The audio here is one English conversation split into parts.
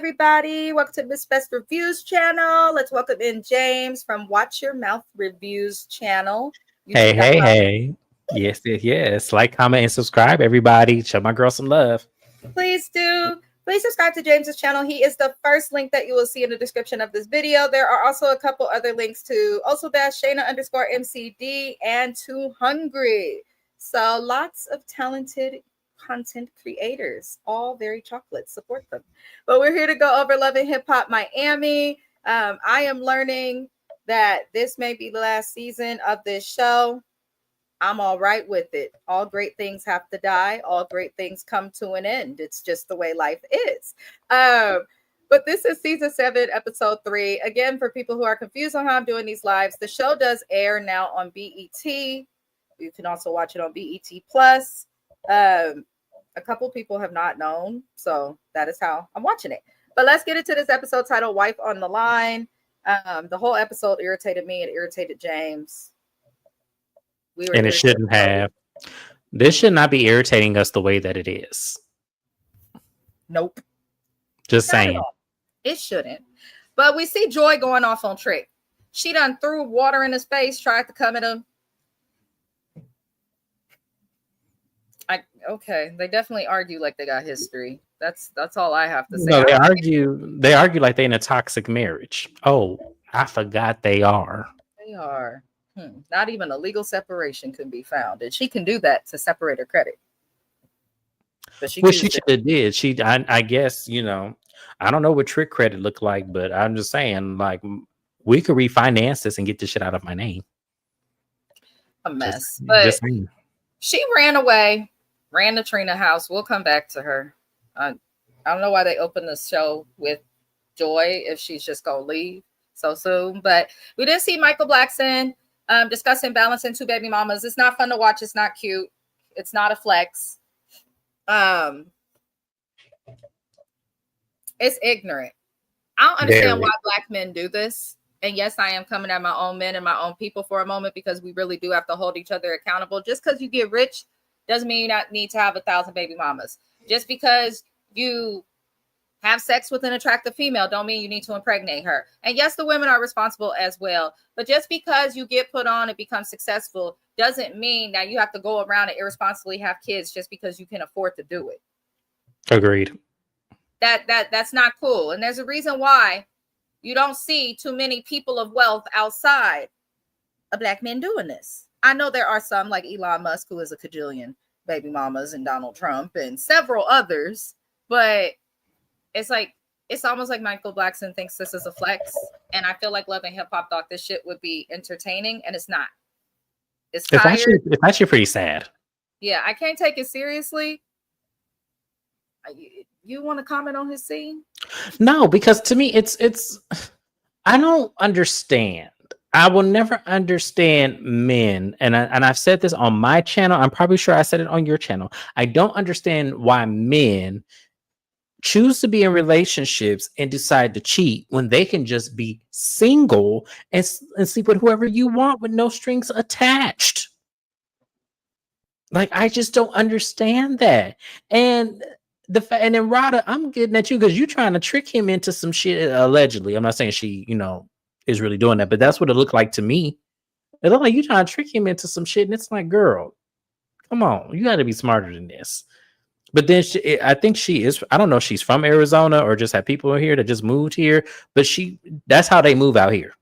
everybody. Welcome to Miss Best Reviews channel. Let's welcome in James from Watch Your Mouth Reviews channel. Hey. Yes. Like, comment, and subscribe, everybody. Show my girl some love. Please do. Please subscribe to James's channel. He is the first link that you will see in the description of this video. There are also a couple other links to also dash Shayna_MCD and Too Hungry. So lots of talented content creators, all very chocolate. Support them. But we're here to go over Love and Hip Hop Miami. I am learning that this may be the last season of this show. I'm all right with it. All great things have to die. All great things come to an end. It's just the way life is. But this is season 7, episode 3. Again, for people who are confused on how I'm doing these lives, the show does air now on BET. You can also watch it on BET Plus. A couple people have not known, so that is how I'm watching it. But let's get into this episode titled Wife on the Line. The whole episode irritated me. It irritated James. And it shouldn't have. This should not be irritating us the way that it is. Nope. Just saying. It shouldn't. But we see Joy going off on Trick. She done threw water in his face, tried to come at him. Okay, they definitely argue like they got history. That's all I have to say. No, they argue like they're in a toxic marriage. Oh, I forgot they are. They are. Not even a legal separation can be found, and she can do that to separate her credit. But she should have did. I guess, I don't know what Trick credit looked like, but I'm just saying, like, we could refinance this and get this shit out of my name. A mess, but she ran away, ran to Trina's house. We'll come back to her. I don't know why they opened the show with Joy if she's just gonna leave so soon. But we did see Michael Blackson discussing balancing 2 baby mamas. It's not fun to watch. It's not cute. It's not a flex. It's ignorant. I don't understand why Black men do this. And yes, I am coming at my own men and my own people for a moment, because we really do have to hold each other accountable. Just because you get rich doesn't mean you not need to have 1,000 baby mamas. Just because you have sex with an attractive female don't mean you need to impregnate her. And yes, the women are responsible as well. But just because you get put on and become successful doesn't mean that you have to go around and irresponsibly have kids just because you can afford to do it. Agreed. That's not cool. And there's a reason why you don't see too many people of wealth outside of Black men doing this. I know there are some, like Elon Musk, who is a cajillion baby mamas, and Donald Trump and several others, but it's almost like Michael Blackson thinks this is a flex, and I feel like Love and Hip Hop thought this shit would be entertaining, and it's not. It's actually pretty sad. Yeah, I can't take it seriously. You want to comment on his scene? No, because to me, it's. I don't understand. I will never understand men, and I've said this on my channel. I'm probably sure I said it on your channel. I don't understand why men choose to be in relationships and decide to cheat when they can just be single and sleep with whoever you want with no strings attached. Like, I just don't understand that. And and then Rada, I'm getting at you because you're trying to trick him into some shit, allegedly. I'm not saying she, is really doing that, but that's what it looked like to me. It looked like you trying to trick him into some shit, and it's like, girl, come on, you got to be smarter than this. But then I think she is. I don't know if she's from Arizona or just had people here that just moved here. But that's how they move out here.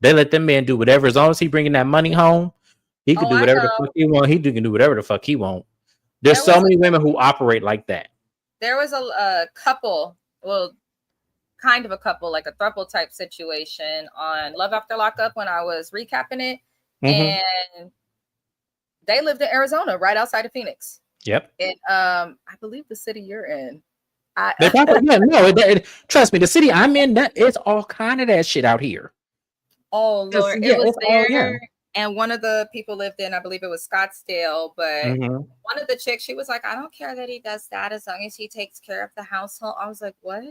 They let them men do whatever. As long as he bringing that money home, he can do whatever the fuck he want. He can do whatever the fuck he want. There's so many women who operate like that. There was a couple, kind of a couple, like a throuple type situation on Love After Lockup when I was recapping it. And they lived in Arizona, right outside of Phoenix. Yep. And I believe the city you're in. Trust me, the city I'm in, that it's all kind of that shit out here. Oh Lord, it was there. And one of the people lived in, I believe it was Scottsdale, but one of the chicks, she was like, I don't care that he does that as long as he takes care of the household. I was like, what?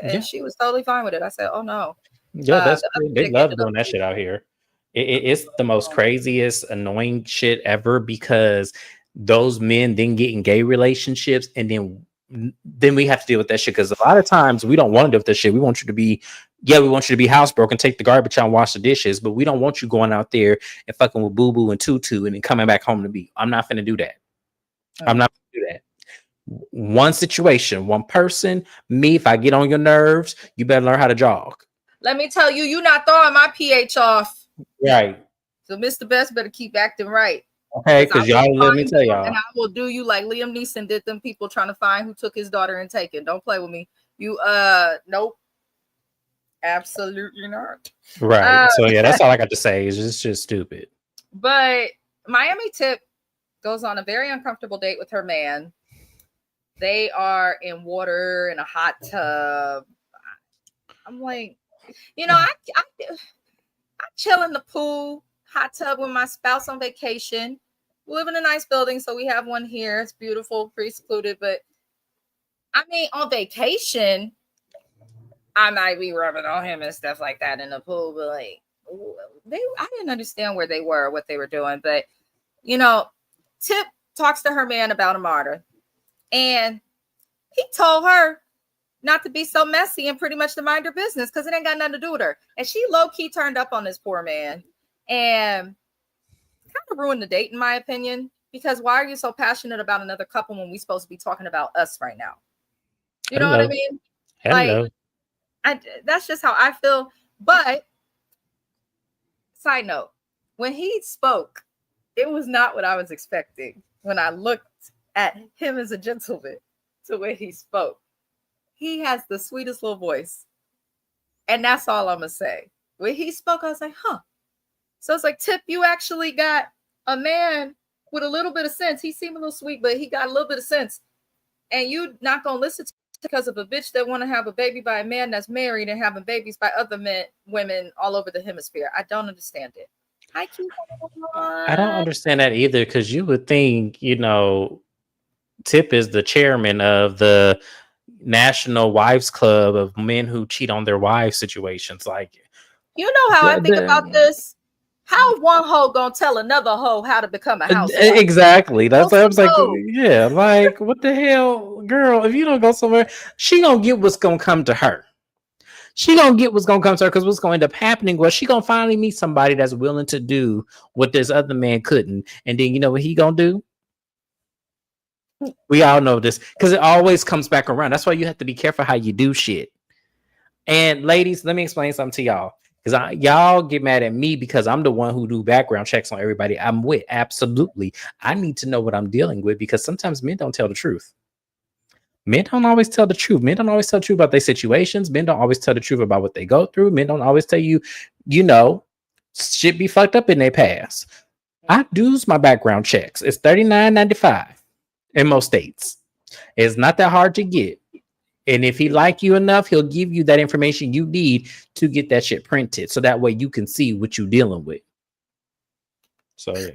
And she was totally fine with it. I said, oh no. Yeah, they love doing that shit out here. It's the most craziest, annoying shit ever, because those men then get in gay relationships, and then then we have to deal with that shit. Because a lot of times we don't want to deal with that shit. We want you to be, we want you to be housebroken, take the garbage out and wash the dishes, but we don't want you going out there and fucking with Boo Boo and Tutu and then coming back home to me. I'm not finna do that. I'm not gonna do that. One situation, one person, me, if I get on your nerves, you better learn how to jog. Let me tell you, you're not throwing my pH off. Right. So Mr. Best better keep acting right. Okay, because y'all, let me tell y'all. And I will do you like Liam Neeson did them people trying to find who took his daughter and taken. Don't play with me. You, nope. Absolutely not. Right. So yeah, that's all I got to say. It's just stupid. But Miami Tip goes on a very uncomfortable date with her man. They are in water in a hot tub. I'm like, you know, I chill in the pool, hot tub with my spouse on vacation. We live in a nice building, so we have one here. It's beautiful, pretty secluded. But I mean, on vacation, I might be rubbing on him and stuff like that in the pool. But like, I didn't understand where they were, what they were doing. But you know, Tip talks to her man about a martyr, and he told her not to be so messy and pretty much to mind her business because it ain't got nothing to do with her. And she low-key turned up on this poor man and kind of ruined the date, in my opinion, because why are you so passionate about another couple when we're supposed to be talking about us right now? You know what I mean? Hello. Like, that's just how I feel. But side note, when he spoke, it was not what I was expecting when I looked at him as a gentleman to where he spoke. He has the sweetest little voice. And that's all I'm going to say. When he spoke, I was like, huh. So it's like, Tip, you actually got a man with a little bit of sense. He seemed a little sweet, but he got a little bit of sense. And you not going to listen to because of a bitch that want to have a baby by a man that's married and having babies by other women all over the hemisphere. I don't understand it. I don't understand that either, because you would think, you know, Tip is the chairman of the National Wives Club of men who cheat on their wives situations. Like, you know how I think about this? How one hoe gonna tell another hoe how to become a housewife? Exactly. That's why I was like, yeah, like, what the hell, girl? If you don't go somewhere, she gonna get what's gonna come to her. She gonna get what's gonna come to her, because what's gonna end up happening was she gonna finally meet somebody that's willing to do what this other man couldn't, and then you know what he gonna do? We all know this, because it always comes back around. That's why you have to be careful how you do shit. And ladies, let me explain something to y'all, because y'all get mad at me because I'm the one who do background checks on everybody I'm with. Absolutely, I need to know what I'm dealing with, because sometimes men don't tell the truth. Men don't always tell the truth. Men don't always tell the truth about their situations. Men don't always tell the truth about what they go through. Men don't always tell you, you know, shit be fucked up in their past. I do my background checks. It's $39.95 in most states. It's not that hard to get. And if he like you enough, he'll give you that information you need to get that shit printed. So that way you can see what you're dealing with. So yeah.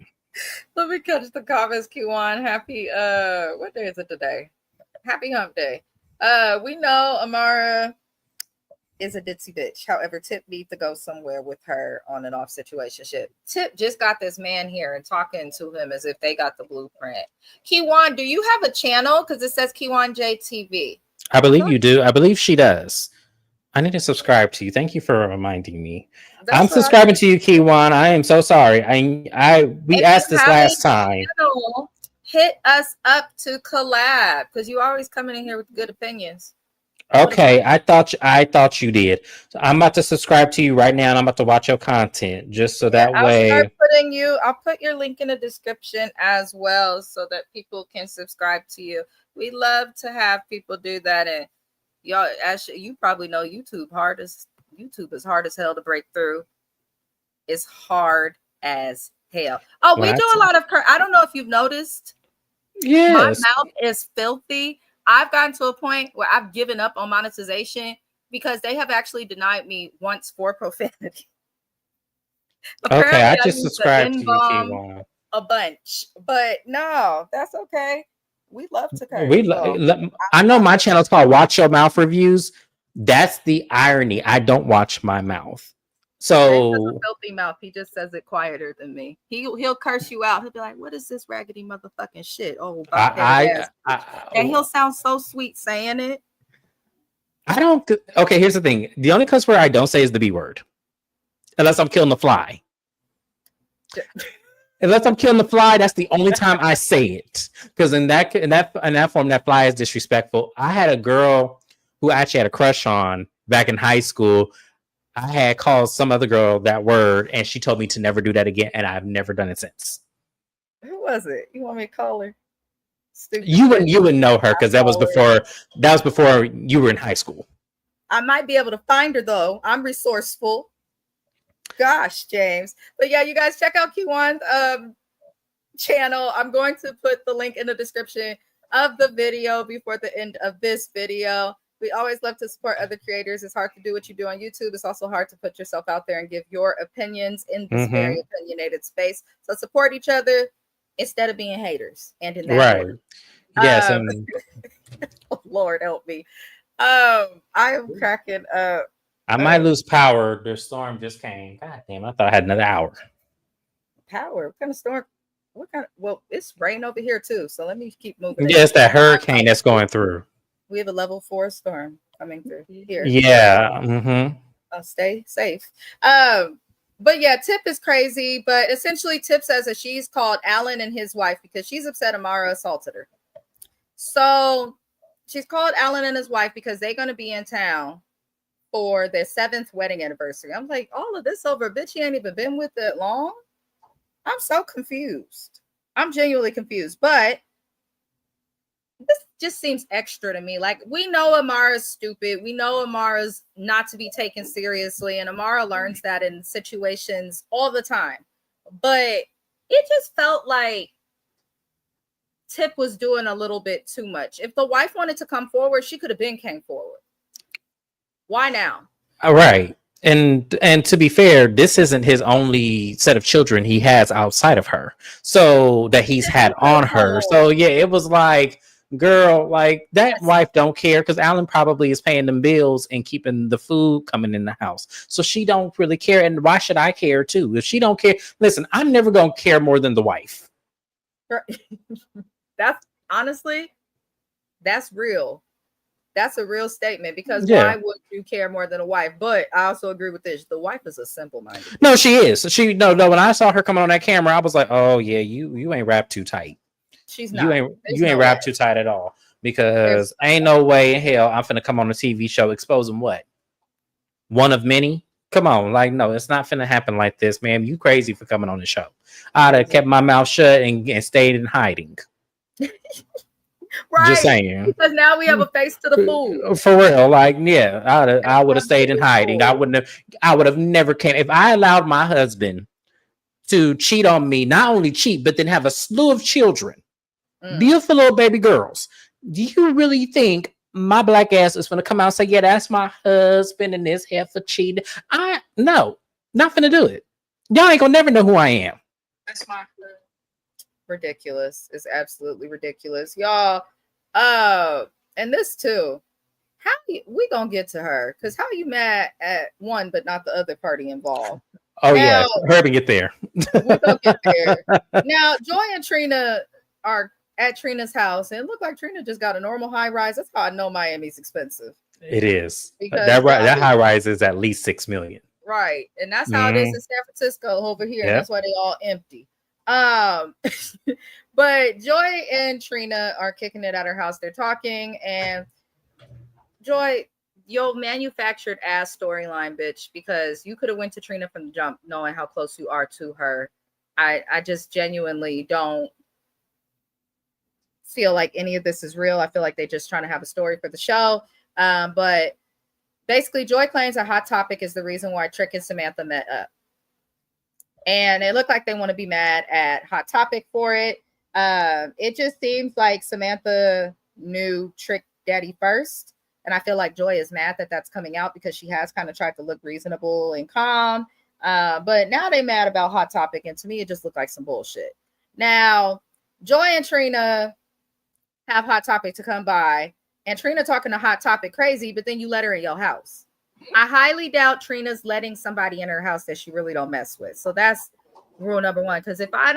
Let me catch the comments, Q1. Happy what day is it today? Happy hump day. We know Amara is a ditzy bitch. However, Tip needs to go somewhere with her on and off situationship. Tip just got this man here and talking to him as if they got the blueprint. Kiwan, do you have a channel? Because it says Kiwan JTV. I believe you do. I believe she does. I need to subscribe to you. Thank you for reminding me. I'm subscribing to you, Kiwan. I am so sorry. We asked this last time. Hit us up to collab, because you always coming in here with good opinions. Okay, I thought you did. So I'm about to subscribe to you right now, and I'm about to watch your content just so that way. I'll put your link in the description as well, so that people can subscribe to you. We love to have people do that, and y'all, actually, you probably know YouTube is hard as hell to break through. It's hard as hell. Oh, we do a lot of I don't know if you've noticed. Yes. My mouth is filthy. I've gotten to a point where I've given up on monetization because they have actually denied me once for profanity. Okay, I just subscribed to you, Kiwan. A bunch, but no, that's okay. We love to curse. I know my channel's called Watch Your Mouth Reviews. That's the irony. I don't watch my mouth. James has a So filthy mouth. He just says it quieter than me. He'll curse you out. He'll be like, "What is this raggedy motherfucking shit?" Oh, bop-headed ass. And he'll sound so sweet saying it. I don't. Okay, here's the thing. The only cuss word I don't say is the B word, unless I'm killing the fly. Unless I'm killing the fly, that's the only time I say it. Because in that form, that fly is disrespectful. I had a girl who I actually had a crush on back in high school. I had called some other girl that word, and she told me to never do that again, and I've never done it since. Who was it? You want me to call her? Stupid. You wouldn't know her because that was before you were in high school. I might be able to find her though. I'm resourceful. Gosh, James. But yeah, you guys check out Q1's channel. I'm going to put the link in the description of the video before the end of this video. We always love to support other creators. It's hard to do what you do on YouTube. It's also hard to put yourself out there and give your opinions in this very opinionated space. So support each other instead of being haters. And in that order. Yes. Oh, Lord help me. I am cracking up. I might lose power. The storm just came. God damn, I thought I had another hour. Power? What kind of storm? Well, it's rain over here too. So let me keep moving. Yeah, it's that hurricane that's going through. We have a level 4 storm coming through here. Yeah. Stay safe. But yeah, Tip is crazy. But essentially, Tip says that she's called Alan and his wife because she's upset Amara assaulted her. So she's called Alan and his wife because they're going to be in town for their 7th wedding anniversary. I'm like, all of this over a bitch you ain't even been with that long? I'm so confused. I'm genuinely confused. But this just seems extra to me. Like, we know Amara's stupid. We know Amara's not to be taken seriously. And Amara learns that in situations all the time. But it just felt like Tip was doing a little bit too much. If the wife wanted to come forward, she could have came forward. Why now? All right. And to be fair, this isn't his only set of children he has outside of her. So that he's had on her. So yeah, it was like, girl, like that wife don't care because Alan probably is paying them bills and keeping the food coming in the house. So she don't really care. And why should I care too? If she don't care, listen, I'm never gonna care more than the wife. That's honestly, that's real. That's a real statement because why would you care more than a wife? But I also agree with this. The wife is a simple-minded. No, she is. No. When I saw her coming on that camera, I was like, oh yeah, you ain't wrapped too tight. She's not. You ain't wrapped too tight at all. Because ain't no way in hell I'm finna come on a TV show exposing what? One of many? Come on, like no, it's not finna happen like this, man. You crazy for coming on the show. I'd have kept my mouth shut and stayed in hiding. Right. Just saying. Because now we have a face to the fool. For real. Like, yeah, I would have stayed in hiding. I would have never came. If I allowed my husband to cheat on me, not only cheat, but then have a slew of children, beautiful little baby girls, do you really think my black ass is gonna come out and say, yeah, that's my husband and this heifer cheating? No, not gonna do it. Y'all ain't gonna never know who I am. That's my husband. Ridiculous. It's absolutely ridiculous, y'all. And this too, we gonna get to her because how you mad at one but not the other party involved? Oh now, yeah, hurry get there. We're gonna get there. Now Joy and Trina are at Trina's house and it looked like Trina just got a normal high rise. That's how I know Miami's expensive. It is because that high rise is at least $6 million, right? And that's how it is in San Francisco over here. Yep. And that's why they all empty. But Joy and Trina are kicking it at her house. They're talking, and Joy, yo, manufactured ass storyline, bitch, because you could have went to Trina from the jump, knowing how close you are to her. I just genuinely don't feel like any of this is real. I feel like they're just trying to have a story for the show. But basically, Joy claims that Hot Topic is the reason why Trick and Samantha met up. And it looked like they want to be mad at Hot Topic for it. It just seems like Samantha knew Trick Daddy first. And I feel like Joy is mad that that's coming out because she has kind of tried to look reasonable and calm. But now they're mad about Hot Topic. And to me, it just looked like some bullshit. Now, Joy and Trina have Hot Topic to come by. And Trina talking to Hot Topic crazy, but then you let her in your house. I highly doubt Trina's letting somebody in her house that she really don't mess with. So that's rule number one. Because if I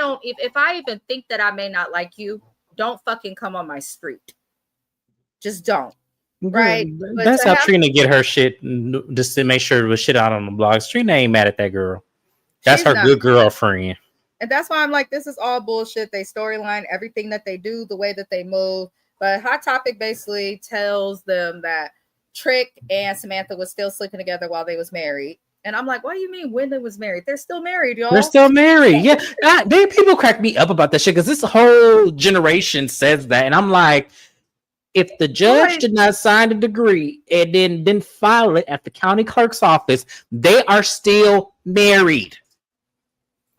even think that I may not like you, don't fucking come on my street. Just don't. Girl, Right? But that's to how have, Trina get her shit, just to make sure it was shit out on the blogs. Trina ain't mad at that girl. That's she's her not. good girlfriend. And that's why I'm like, this is all bullshit. They storyline, everything that they do, the way that they move. But Hot Topic basically tells them that Trick and Samantha was still sleeping together while they was married. And I'm like, what do you mean when they was married? They're still married, They're y'all. still married. Yeah. People crack me up about that shit because this whole generation says that. And I'm like, if the judge Joy, did not sign the degree and then didn't file it at the county clerk's office, they are still married.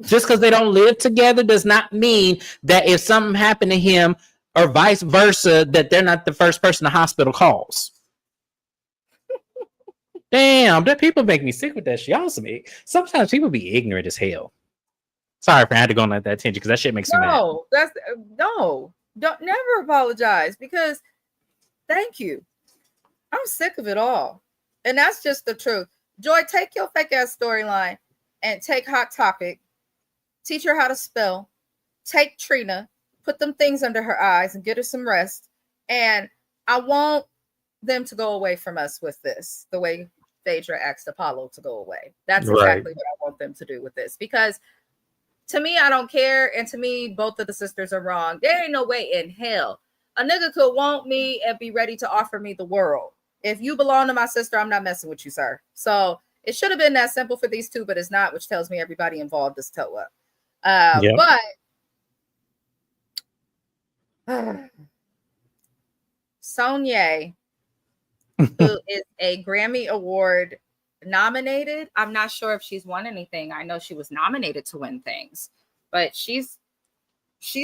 Just because they don't live together does not mean that if something happened to him or vice versa, that they're not the first person the hospital calls. Damn, that people make me sick with that shit. Sometimes people be ignorant as hell. Sorry if I had to go on that tangent because that shit makes me mad. no, that's no, don't never apologize because thank you. I'm sick of it all. And that's just the truth. Joy, take your fake ass storyline and take Hot Topic, teach her how to spell, take Trina, put them things under her eyes and get her some rest. And I want them to go away from us with this, the way Phaedra asked Apollo to go away. That's exactly what I want them to do with this. Because to me, I don't care. And to me, both of the sisters are wrong. There ain't no way in hell a nigga could want me and be ready to offer me the world. If you belong to my sister, I'm not messing with you, sir. So it should have been that simple for these two, but it's not, which tells me everybody involved is toe up. Yep. But Sonya, who is a Grammy Award nominated, I'm not sure if she's won anything. I know she was nominated to win things, but she's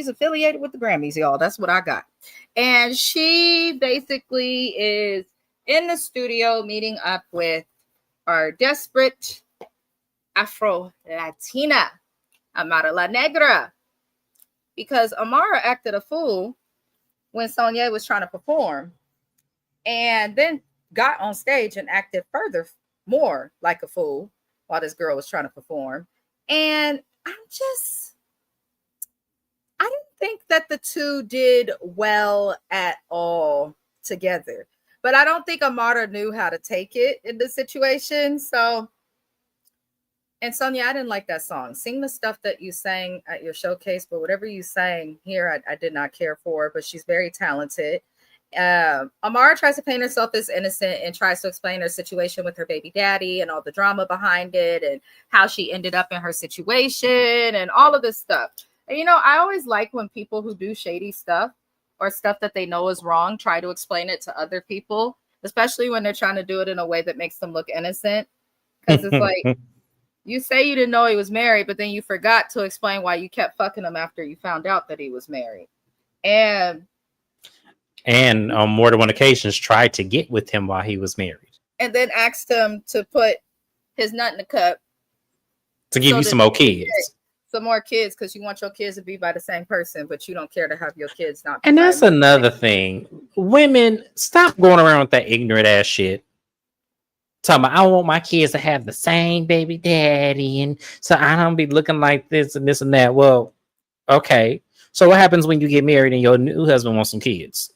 affiliated with the Grammys, y'all. That's what I got. And she basically is in the studio meeting up with our desperate Afro-Latina, Amara La Negra, because Amara acted a fool when Sonya was trying to perform and then got on stage and acted further more like a fool while this girl was trying to perform. And I didn't think that the two did well at all together. But I don't think Amara knew how to take it in the situation. So, and Sonya, I didn't like that song. Sing the stuff that you sang at your showcase, but whatever you sang here, I did not care for. But she's very talented. Amara tries to paint herself as innocent and tries to explain her situation with her baby daddy and all the drama behind it and how she ended up in her situation and all of this stuff. And, you know, I always like when people who do shady stuff or stuff that they know is wrong try to explain it to other people, especially when they're trying to do it in a way that makes them look innocent. Because it's like, you say you didn't know he was married, but then you forgot to explain why you kept fucking him after you found out that he was married. And on more than one occasions tried to get with him while he was married. And then asked him to put his nut in the cup. To give you some more kids. Some more kids, because you want your kids to be by the same person, but you don't care to have your kids not be. And that's another thing. Women, stop going around with that ignorant ass shit. Talking about, I want my kids to have the same baby daddy, and so I don't be looking like this and this and that. Well, okay. So what happens when you get married and your new husband wants some kids?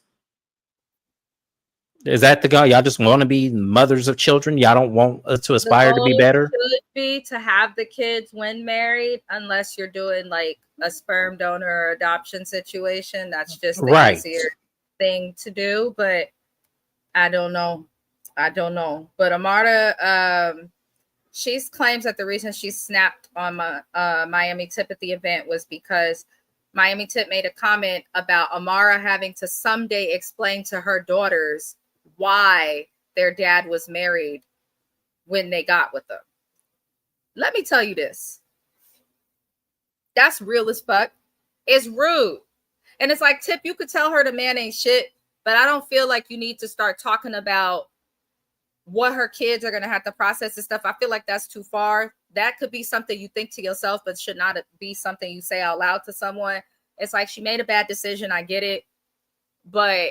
Is that the goal? Y'all just want to be mothers of children? Y'all don't want us to aspire to be better? Should be to have the kids when married, unless you're doing like a sperm donor or adoption situation. That's just the easier thing to do. But I don't know. But Amara, she claims that the reason she snapped on Miami Tip at the event was because Miami Tip made a comment about Amara having to someday explain to her daughters why their dad was married when they got with them. Let me tell you this. That's real as fuck. It's rude. And it's like, Tip, you could tell her the man ain't shit, but I don't feel like you need to start talking about what her kids are going to have to process and stuff. I feel like that's too far. That could be something you think to yourself, but should not be something you say out loud to someone. It's like, she made a bad decision. I get it. But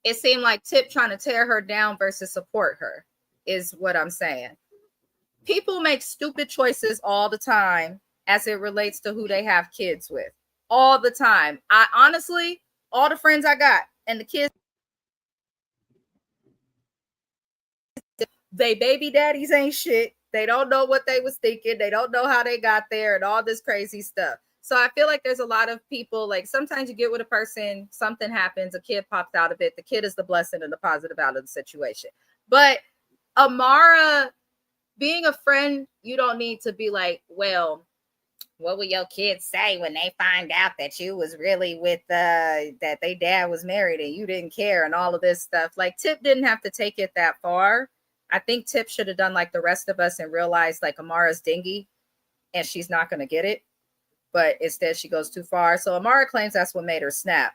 it seemed like Tip trying to tear her down versus support her. is what I'm saying. People make stupid choices all the time as it relates to who they have kids with. All the time. I honestly, all the friends I got and the kids, they baby daddies ain't shit. They don't know what they was thinking. They don't know how they got there and all this crazy stuff. So I feel like there's a lot of people, like sometimes you get with a person, something happens, a kid pops out of it. The kid is the blessing and the positive out of the situation. But Amara, being a friend, you don't need to be like, well, what will your kids say when they find out that you was really with that they dad was married and you didn't care and all of this stuff. Like Tip didn't have to take it that far. I think Tip should have done like the rest of us and realized like Amara's dingy and she's not going to get it. But instead she goes too far. So Amara claims that's what made her snap.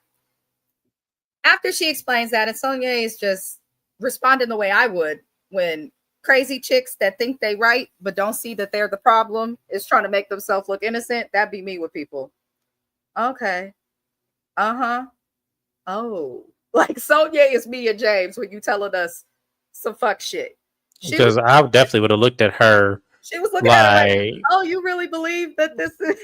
After she explains that, and Sonia is just responding the way I would when crazy chicks that think they right but don't see that they're the problem is trying to make themselves look innocent. That'd be me with people. Okay. Uh-huh. Oh. Like Sonia is me and James when you telling us some fuck shit. Because I definitely would have looked at her. She was looking at her like, oh, you really believe that this is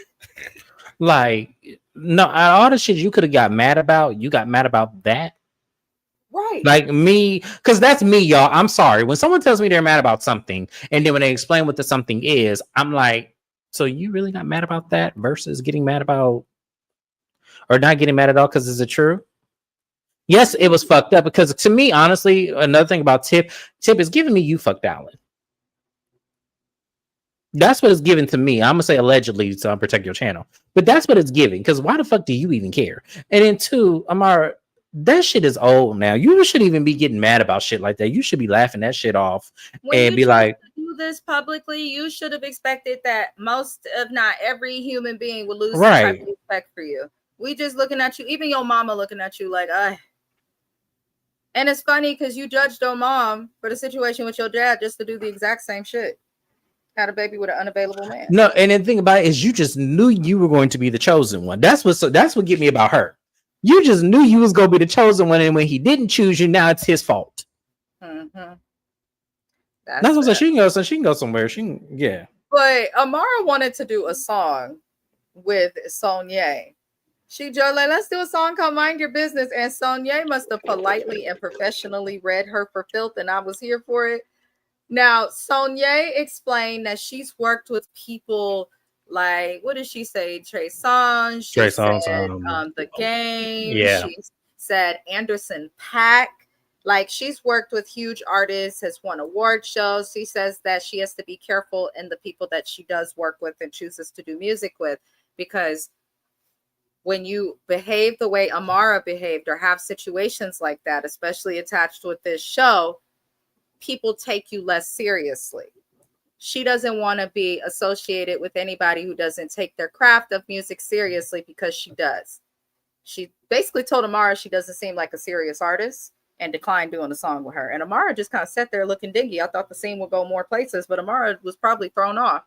like, no, all the shit you could have got mad about, you got mad about that. Right. Like me, because that's me, y'all. I'm sorry. When someone tells me they're mad about something, and then when they explain what the something is, I'm like, so you really got mad about that versus getting mad about or not getting mad at all because is it true? Yes, it was fucked up because to me, honestly, another thing about Tip is giving me you fucked Alan. That's what it's given to me. I'm gonna say allegedly to protect your channel, but that's what it's giving. Because why the fuck do you even care? And then two, Amara, that shit is old now. You shouldn't even be getting mad about shit like that. You should be laughing that shit off and be like, do this publicly. You should have expected that most, if not every human being would lose right. some type of respect for you. We just looking at you, even your mama looking at you like, And it's funny because you judged your mom for the situation with your dad just to do the exact same shit. Had a baby with an unavailable man. No, and the thing about it is you just knew you were going to be the chosen one. That's what get me about her. You just knew you was going to be the chosen one, and when he didn't choose you, now it's his fault. Mm-hmm. That's what she can go. So she can go somewhere. Yeah. But Amara wanted to do a song with Sonia. She just like, let's do a song called Mind Your Business. And Sonia must have politely and professionally read her for filth, and I was here for it. Now, Sonia explained that she's worked with people like, what did she say? Trey Songz. She said The Game. Yeah. She said Anderson .Paak. Like, she's worked with huge artists, has won award shows. She says that she has to be careful in the people that she does work with and chooses to do music with, because when you behave the way Amara behaved or have situations like that, especially attached with this show, people take you less seriously. She doesn't want to be associated with anybody who doesn't take their craft of music seriously, because she does. She basically told Amara she doesn't seem like a serious artist and declined doing a song with her. And Amara just kind of sat there looking dingy. I thought the scene would go more places, but Amara was probably thrown off,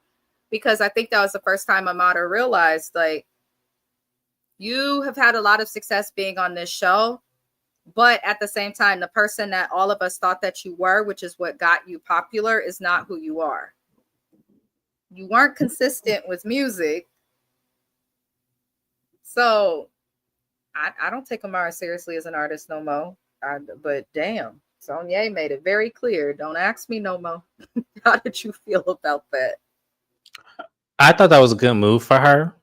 because I think that was the first time Amara realized, like, you have had a lot of success being on this show, but at the same time, the person that all of us thought that you were, which is what got you popular, is not who you are. You weren't consistent with music. So I don't take Amara seriously as an artist no more. But damn, Sonia made it very clear. Don't ask me no more. How did you feel about that? I thought that was a good move for her.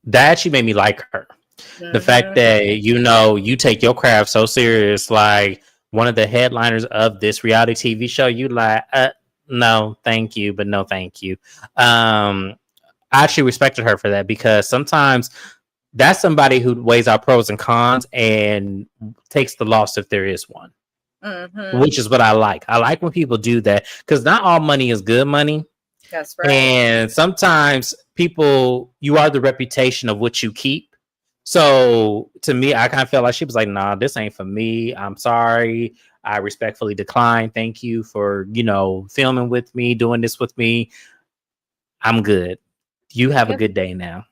That actually made me like her. Mm-hmm. The fact that, you take your craft so serious, like one of the headliners of this reality TV show, you like, no, thank you, but no, thank you. I actually respected her for that, because sometimes that's somebody who weighs out pros and cons and takes the loss if there is one, which is what I like. I like when people do that, because not all money is good money. That's right. And sometimes you are the reputation of what you keep. So to me, I kind of felt like she was like, nah, this ain't for me. I'm sorry. I respectfully decline. Thank you for, filming with me, doing this with me. I'm good. You have a good day now.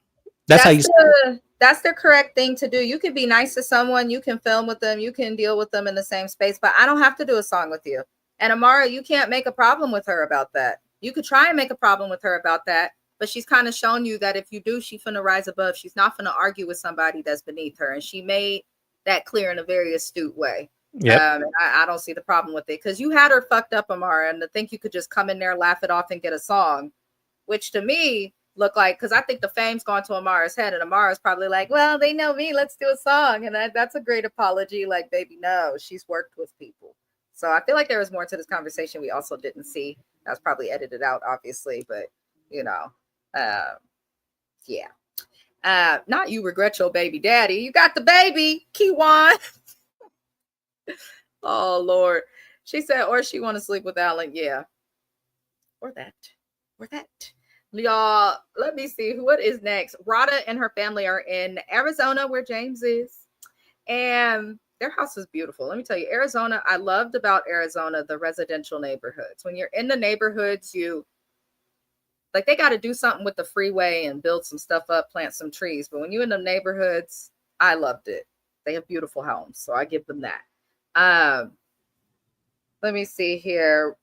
That's the correct thing to do. You can be nice to someone. You can film with them. You can deal with them in the same space, but I don't have to do a song with you. And Amara, you can't make a problem with her about that. You could try and make a problem with her about that, but she's kind of shown you that if you do, she's finna rise above. She's not finna argue with somebody that's beneath her. And she made that clear in a very astute way. Yep. I don't see the problem with it, because you had her fucked up, Amara, and to think you could just come in there, laugh it off, and get a song, which to me look like, because I think the fame's gone to Amara's head, and Amara's probably like, well, they know me, let's do a song. And that's a great apology. Like, baby, no, she's worked with people. So I feel like there was more to this conversation we also didn't see. That's probably edited out, obviously, but you know, yeah. Not you regret your baby daddy. You got the baby, Kiwan. Oh Lord. She said, or she want to sleep with Alan. Yeah. Or that. Y'all, let me see what is next. Rada and her family are in Arizona, where James is. And their house is beautiful. Let me tell you, Arizona, I loved about Arizona, the residential neighborhoods. When you're in the neighborhoods, like, they got to do something with the freeway and build some stuff up, plant some trees. But when you're in the neighborhoods, I loved it. They have beautiful homes, so I give them that. Let me see here.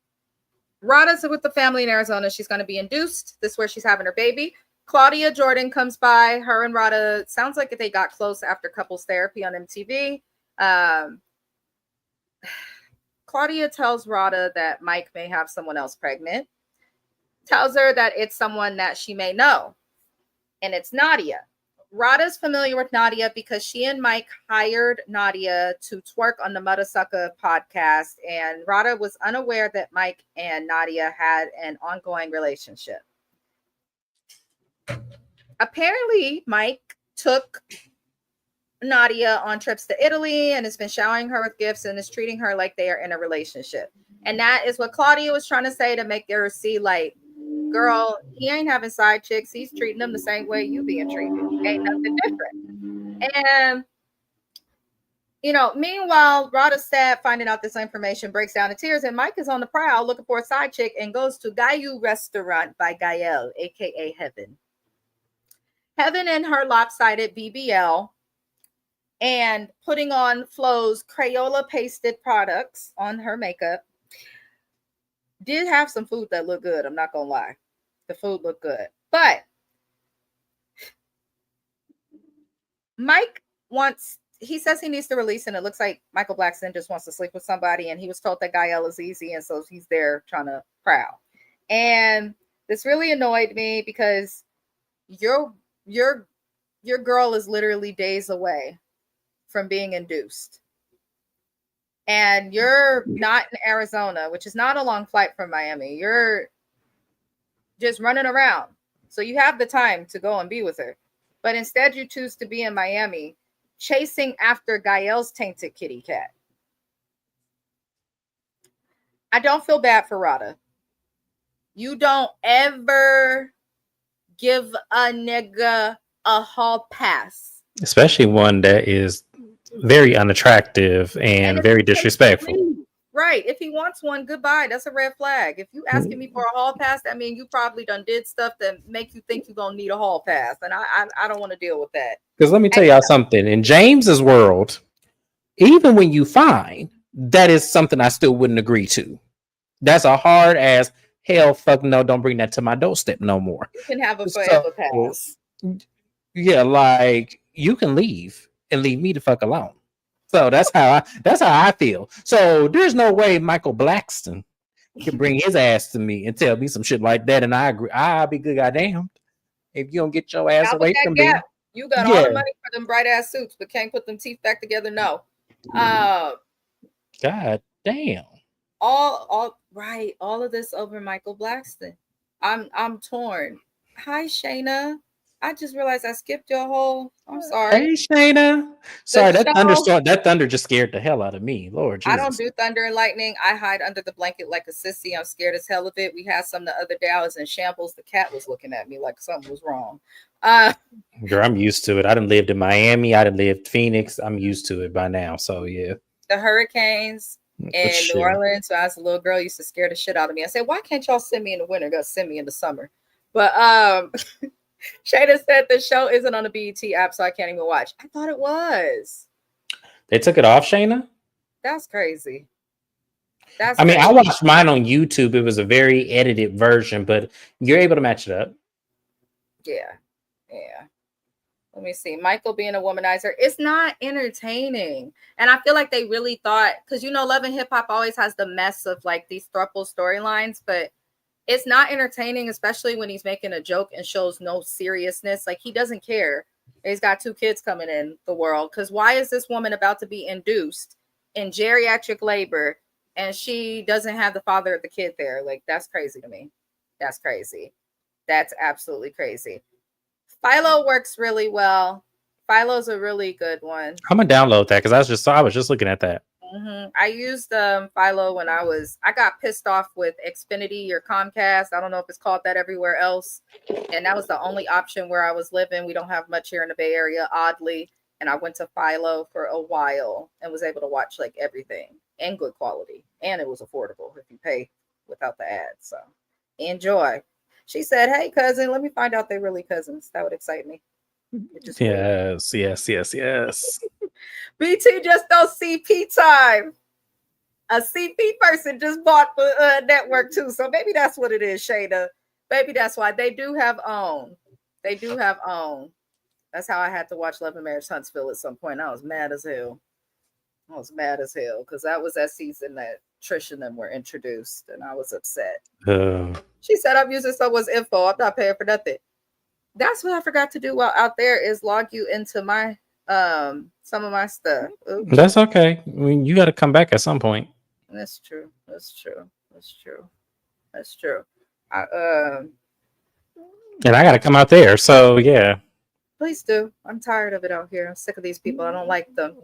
Rada's with the family in Arizona. She's going to be induced. This is where she's having her baby. Claudia Jordan comes by. Her and Rada, sounds like they got close after couples therapy on MTV. Claudia tells Rada that Mike may have someone else pregnant. Tells her that it's someone that she may know, and it's Nadia. Rada's familiar with Nadia because she and Mike hired Nadia to twerk on the Mudasucker podcast, and Rada was unaware that Mike and Nadia had an ongoing relationship. Apparently, Mike took Nadia on trips to Italy and has been showering her with gifts and is treating her like they are in a relationship. And that is what Claudia was trying to say, to make her see, like, girl, he ain't having side chicks. He's treating them the same way you being treated. Ain't nothing different. And, you know, meanwhile, Rada's sad finding out this information, breaks down in tears, and Mike is on the prowl looking for a side chick and goes to Gayu Restaurant by Gael, aka Heaven. Heaven and her lopsided BBL and putting on Flo's Crayola pasted products on her makeup. Did have some food that looked good. I'm not going to lie. The food looked good. But Mike he says he needs to release, and it looks like Michael Blackson just wants to sleep with somebody, and he was told that Gael is easy, and so he's there trying to prowl. And this really annoyed me because your girl is literally days away from being induced. And you're not in Arizona, which is not a long flight from Miami. You're just running around. So you have the time to go and be with her. But instead you choose to be in Miami chasing after Gael's tainted kitty cat. I don't feel bad for Rada. You don't ever give a nigga a hall pass. Especially one that is very unattractive and very disrespectful. Right. If he wants one, goodbye. That's a red flag. If you asking me for a hall pass, that means you probably done did stuff that make you think you're gonna need a hall pass. And I don't want to deal with that. Because let me tell y'all something. In James's world, even when you find, that is something I still wouldn't agree to. That's a hard ass hell fuck no, don't bring that to my doorstep no more. You can have a forever pass. Yeah, like, you can leave and leave me the fuck alone. So that's how I feel. So there's no way Michael Blackson can bring his ass to me and tell me some shit like that, and I agree. I'll be good goddamn if you don't get your ass away from me. You got all the money for them bright ass suits, but can't put them teeth back together. No. God damn. All right. All of this over Michael Blackson. I'm torn. Hi, Shayna. I just realized I skipped your whole. I'm sorry. Hey, Shayna. Sorry, that thunder just scared the hell out of me. Lord Jesus. I don't do thunder and lightning. I hide under the blanket like a sissy. I'm scared as hell of it. We had some the other day. I was in shambles. The cat was looking at me like something was wrong. Girl, I'm used to it. I done lived in Miami. I done lived Phoenix. I'm used to it by now. So yeah. The hurricanes in New Orleans. So I was a little girl, used to scare the shit out of me. I said, why can't y'all send me in the winter? Go send me in the summer. But Shayna said the show isn't on the BET app, so I can't even watch. I thought it was. They took it off, Shayna? That's crazy. That's I mean, crazy. I watched mine on YouTube. It was a very edited version, but you're able to match it up. Yeah. Yeah. Let me see. Michael being a womanizer. It's not entertaining. And I feel like they really thought, because you know, Love and Hip Hop always has the mess of like these throuple storylines, but it's not entertaining, especially when he's making a joke and shows no seriousness. Like he doesn't care. He's got 2 kids coming in the world. Because why is this woman about to be induced in geriatric labor and she doesn't have the father of the kid there? Like that's crazy to me. That's crazy. That's absolutely crazy. Philo works really well. Philo's a really good one. I'm gonna download that because I was just looking at that. I used Philo when I got pissed off with Xfinity or Comcast. I don't know if it's called that everywhere else. And that was the only option where I was living. We don't have much here in the Bay Area, oddly. And I went to Philo for a while and was able to watch like everything and good quality. And it was affordable if you pay without the ads. So enjoy. She said, "Hey, cousin, let me find out they're really cousins. That would excite me." Yes, yes, yes, yes. BT just don't CP time. A CP person just bought the network too. So maybe that's what it is, Shayna. Maybe that's why they do have OWN. They do have OWN. That's how I had to watch Love and Marriage Huntsville at some point. I was mad as hell. Because that was that season that Trish and them were introduced, and I was upset. She said, "I'm using someone's info. I'm not paying for nothing." That's what I forgot to do while out there is log you into my some of my stuff. Oops. That's okay. I mean, you got to come back at some point. That's true. And I got to come out there. So yeah. Please do. I'm tired of it out here. I'm sick of these people. I don't like them.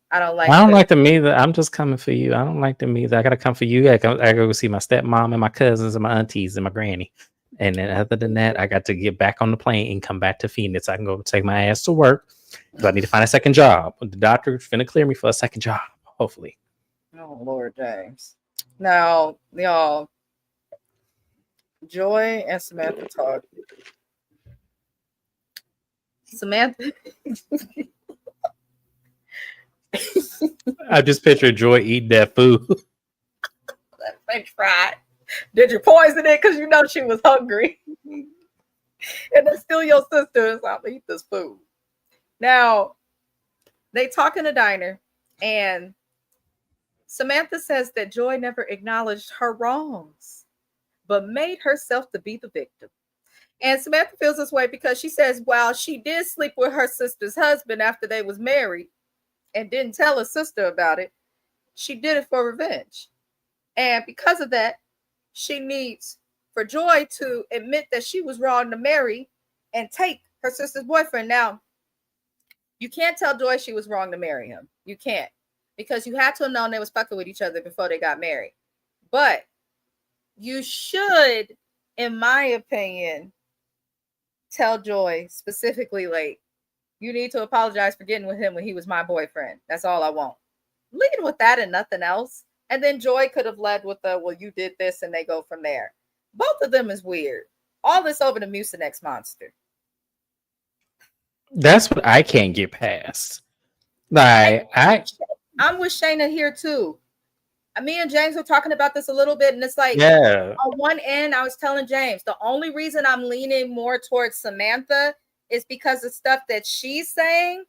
I don't like them either. I'm just coming for you. I don't like them either. I got to come for you. I gotta go see my stepmom and my cousins and my aunties and my granny. And then other than that, I got to get back on the plane and come back to Phoenix. I can go take my ass to work because I need to find a second job. The doctor's finna clear me for a second job, hopefully. Oh, Lord James. Now, y'all, Joy and Samantha talk. Samantha. I just picture Joy eating that food. That French fry. Did you poison it? Because you know she was hungry. And it's still your sister. So I'm going to eat this food. Now, they talk in a diner. And Samantha says that Joy never acknowledged her wrongs, but made herself to be the victim. And Samantha feels this way because she says, while she did sleep with her sister's husband after they was married and didn't tell her sister about it, she did it for revenge. And because of that, she needs for Joy to admit that she was wrong to marry and take her sister's boyfriend. Now, you can't tell Joy she was wrong to marry him. You can't. Because you had to have known they was fucking with each other before they got married. But you should, in my opinion, tell Joy specifically, like, you need to apologize for getting with him when he was my boyfriend. That's all I want. Lead with that and nothing else. And then Joy could have led with the, well, you did this, and they go from there. Both of them is weird. All this over the Mucinex monster. That's what I can't get past. Like, I'm with Shayna here too. Me and James were talking about this a little bit, and it's like, yeah. On one end, I was telling James, the only reason I'm leaning more towards Samantha is because the stuff that she's saying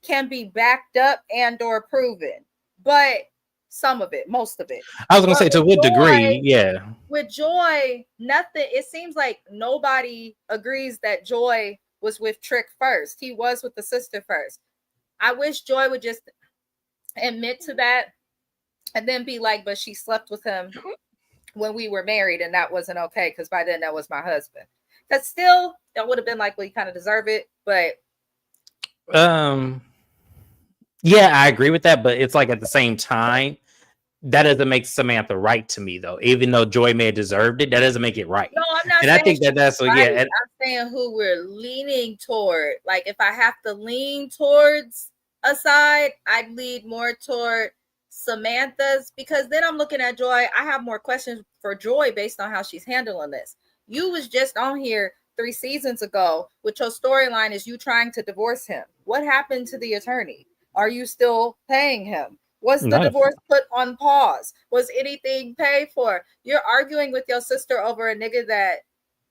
can be backed up and or proven. But some of it, most of it. I was going to say, to what degree, yeah. With Joy, nothing. It seems like nobody agrees that Joy was with Trick first. He was with the sister first. I wish Joy would just admit to that and then be like, but she slept with him when we were married, and that wasn't okay because by then that was my husband. Because still, that would have been like, well, you kind of deserve it. But yeah, I agree with that. But it's like at the same time, that doesn't make Samantha right to me, though. Even though Joy may have deserved it, that doesn't make it right. No, I'm not. And I think that's what, right. yeah. I'm saying who we're leaning toward. Like, if I have to lean towards a side, I'd lead more toward Samantha's, because then I'm looking at Joy. I have more questions for Joy based on how she's handling this. You was just on here 3 seasons ago with your storyline is you trying to divorce him. What happened to the attorney? Are you still paying him? Was the Not divorce put on pause? Was anything paid for? You're arguing with your sister over a nigga that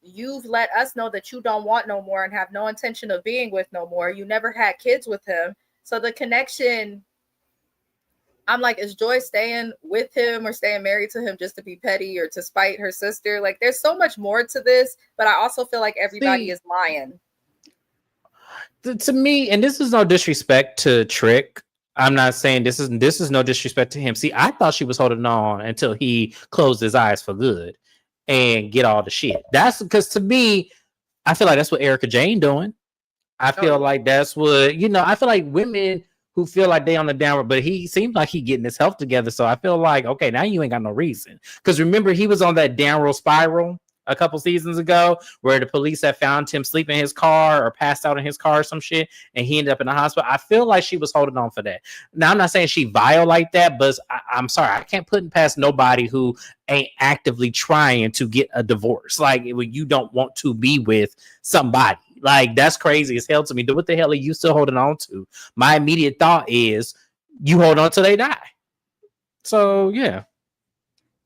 you've let us know that you don't want no more and have no intention of being with no more. You never had kids with him. So the connection, I'm like, is Joy staying with him or staying married to him just to be petty or to spite her sister? Like, there's so much more to this, but I also feel like everybody is lying. To me, and this is no disrespect to Trick. I'm not saying this is no disrespect to him. See, I thought she was holding on until he closed his eyes for good and get all the shit. That's because to me, I feel like that's what Erica Jane doing. I feel like that's what, I feel like women who feel like they on the downward, but he seems like he getting his health together. So I feel like, okay, now you ain't got no reason. Because remember, he was on that downward spiral a couple seasons ago where the police had found him sleeping in his car or passed out in his car or some shit, and he ended up in the hospital. I feel like she was holding on for that. Now, I'm not saying she vile like that, but I'm sorry, I can't put past nobody who ain't actively trying to get a divorce. Like, when you don't want to be with somebody. Like, that's crazy as hell to me. What the hell are you still holding on to? My immediate thought is you hold on till they die. So, yeah.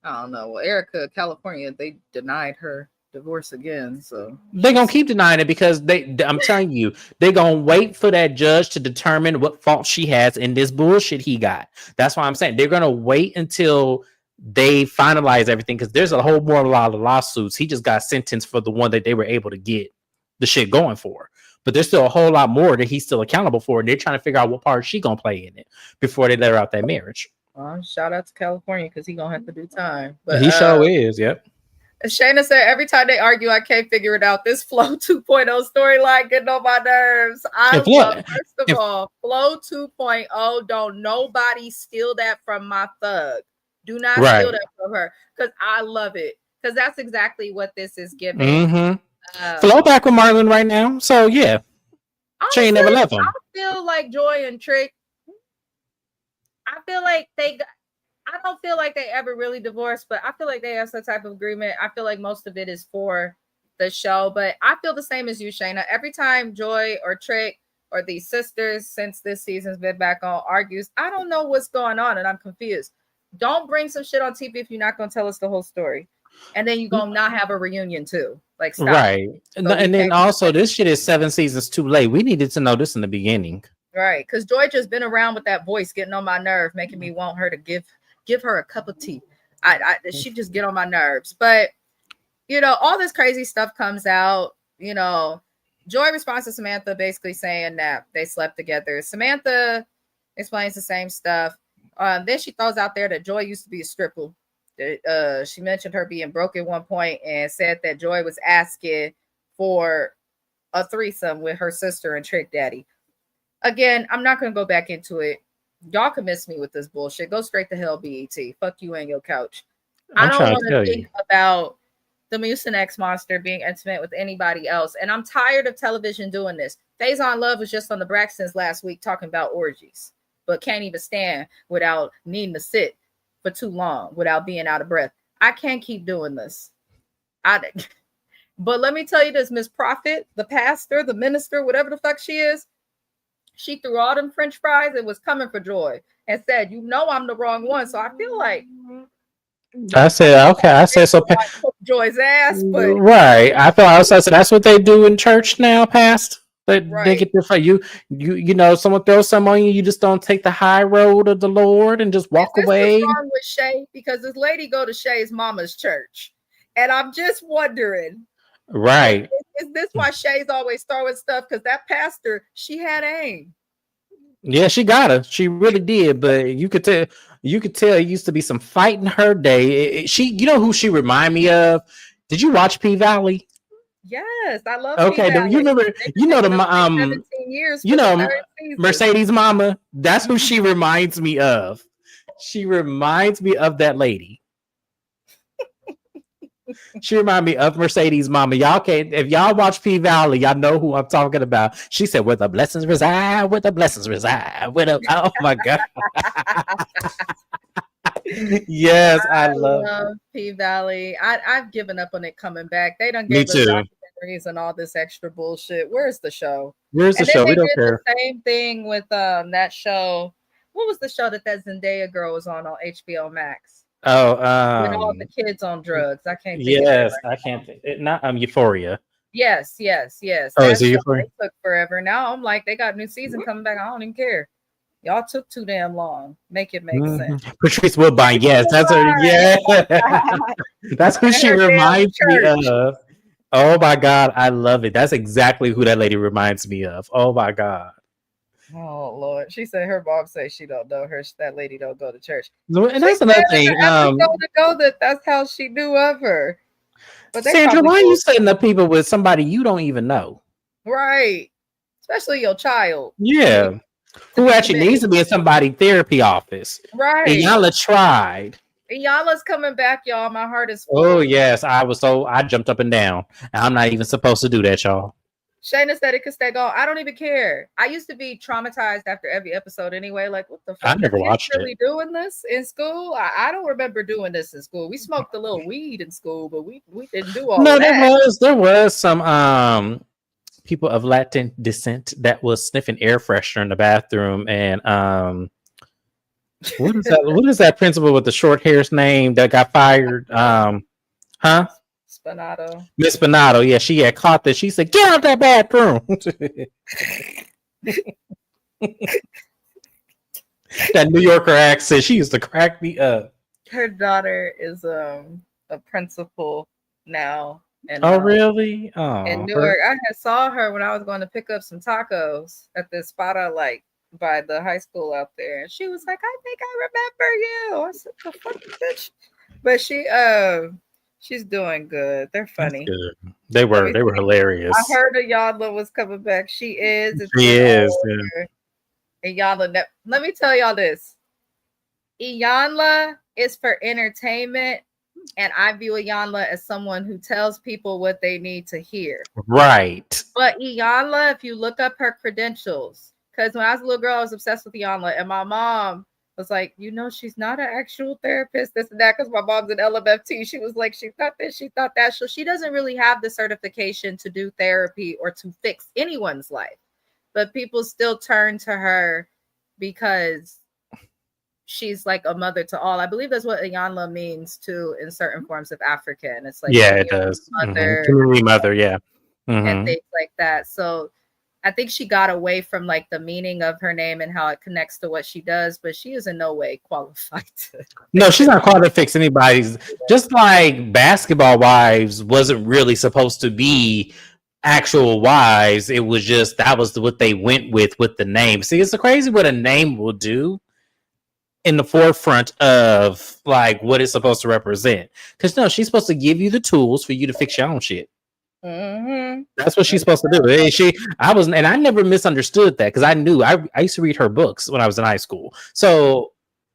I don't know. Well, Erica, California, they denied her divorce again. So they're going to keep denying it because I'm telling you, they're going to wait for that judge to determine what fault she has in this bullshit he got. That's why I'm saying they're going to wait until they finalize everything because there's a whole more lot of lawsuits. He just got sentenced for the one that they were able to get the shit going for. But there's still a whole lot more that he's still accountable for. And they're trying to figure out what part she going to play in it before they let her out that marriage. Shout out to California because he's going to have to do time. But he sure is, yep. Shayna said, every time they argue, I can't figure it out. This Flow 2.0 storyline getting on my nerves. First of all, Flow 2.0, don't nobody steal that from my thug. Do not steal that from her because I love it. Because that's exactly what this is giving. Mm-hmm. Flow back with Marlon right now. So, yeah. She ain't never left him. I feel like Joy and Trick, I feel like I don't feel like they ever really divorced, but I feel like they have some type of agreement. I feel like most of it is for the show, but I feel the same as you, Shayna. Every time Joy or Trick or these sisters, since this season's been back on, argues, I don't know what's going on and I'm confused. Don't bring some shit on TV if you're not going to tell us the whole story. And then you're going to not have a reunion too. Like, stop. Right. So and then also, this shit is 7 seasons too late. We needed to know this in the beginning. Right. Because Joy just been around with that voice getting on my nerve, making me want her to give her a cup of tea. She just get on my nerves. But, all this crazy stuff comes out. Joy responds to Samantha basically saying that they slept together. Samantha explains the same stuff. Then she throws out there that Joy used to be a stripper. She mentioned her being broke at one point and said that Joy was asking for a threesome with her sister and Trick Daddy. Again, I'm not going to go back into it. Y'all can miss me with this bullshit. Go straight to hell, BET. Fuck you and your couch. I don't want to think about the Mucinex monster being intimate with anybody else. And I'm tired of television doing this. Faison Love was just on the Braxtons last week talking about orgies, but can't even stand without needing to sit for too long without being out of breath. I can't keep doing this. But let me tell you this, Miss Prophet, the pastor, the minister, whatever the fuck she is, she threw all them French fries and was coming for Joy and said, I'm the wrong one. So I feel like I said, okay. I said, so Joy's ass, but right. I thought so that's what they do in church now, past. They get this for you. Someone throws something on you, you just don't take the high road of the Lord and just walk away. What's wrong with Shay? Because this lady go to Shay's mama's church. And I'm just wondering. Right. Is this why Shay's always throwing stuff? Because that pastor, she had aim. Yeah, she got her. She really did. But you could tell it used to be some fight in her day. You know who she remind me of? Did you watch P-Valley? Yes, I love Okay, P-Valley. you remember, the 17 years, Mercedes Mama. That's who she reminds me of. She reminds me of that lady. She remind me of Mercedes Mama. If y'all watch P-Valley, y'all know who I'm talking about. She said, where the blessings reside, where the blessings reside. Oh my God. Yes, I love P-Valley. I've given up on it coming back. They done gave us documentaries and all this extra bullshit. Where's the show? Where's the show? We don't care. The same thing with that show. what was the show that Zendaya girl was on HBO Max? Oh, With all the kids on drugs. I can't think of it yes, right I now. can't think. Not Euphoria. Yes. Oh, is That it show, Euphoria? they took forever. Now I'm like, they got new season coming back. I don't even care. Y'all took too damn long. Make it make sense. Patrice Woodbine. Yes, that's her. Yeah, that's who And she her damn reminds me church. of. Oh my god, I love it. That's exactly who that lady reminds me of. Oh my god. Oh Lord. She said her mom says she don't know her. That lady don't go to church. And She that's said another in thing. the episode ago that's how she knew of her. But they Sandra, probably why are you both setting up people with somebody you don't even know? right. Especially your child. Need Yeah. to Who be actually committed. needs to be in somebody therapy office? And Right. y'all tried. And Yala's coming back, y'all. My heart is Oh full. yes, I jumped up and down. And I'm not even supposed to do that, y'all. Shayna said it could stay going. I don't even care. I used to be traumatized after every episode anyway. Like, what the I fuck? Are never kids watched really it. doing this in school? I don't remember doing this in school. We smoked a little weed in school, but we didn't do all No, of that. there was some people of Latin descent that was sniffing air freshener in the bathroom, and what is that? What is that principal with the short hair's name that got fired? Huh? Spinato. Miss Bonato. Yeah, she had caught that. She said, "Get out that bathroom." That New Yorker accent. She used to crack me up. Her daughter is a principal now Oh, really? in Oh, Newark. I had saw her when I was going to pick up some tacos at this spot I like by the high school out there. And she was like, I think I remember you. I said, the fuck, bitch. But she's doing good. They're that's funny. good. Let me They were see. I hilarious. heard Ayala was coming back. She is. It's She been is. all Yeah. year. Ayala, let me tell y'all this. Iyanla is for entertainment, and I view Iyanla as someone who tells people what they need to hear. Right. But Iyanla, if you look up her credentials, because when I was a little girl, I was obsessed with Iyanla, and my mom was like, you know, she's not an actual therapist, this and that, because my mom's an LMFT. She was like, she thought this, she thought that. So she doesn't really have the certification to do therapy or to fix anyone's life. But people still turn to her because she's like a mother to all. I believe that's what Iyanla means too in certain forms of African. It's like Yeah, it community does. mother Community mother. Yeah. and things like that. So I think she got away from like the meaning of her name and how it connects to what she does, but she is in no way qualified to. No, she's not called to fix anybody's. Just like Basketball Wives wasn't really supposed to be actual wives. It was just that was what they went with the name. See, it's crazy what a name will do in the forefront of like what it's supposed to represent. Because no, she's supposed to give you the tools for you to fix your own shit. Mm-hmm. That's what she's supposed to do. And I never misunderstood that because I knew I used to read her books when I was in high school. So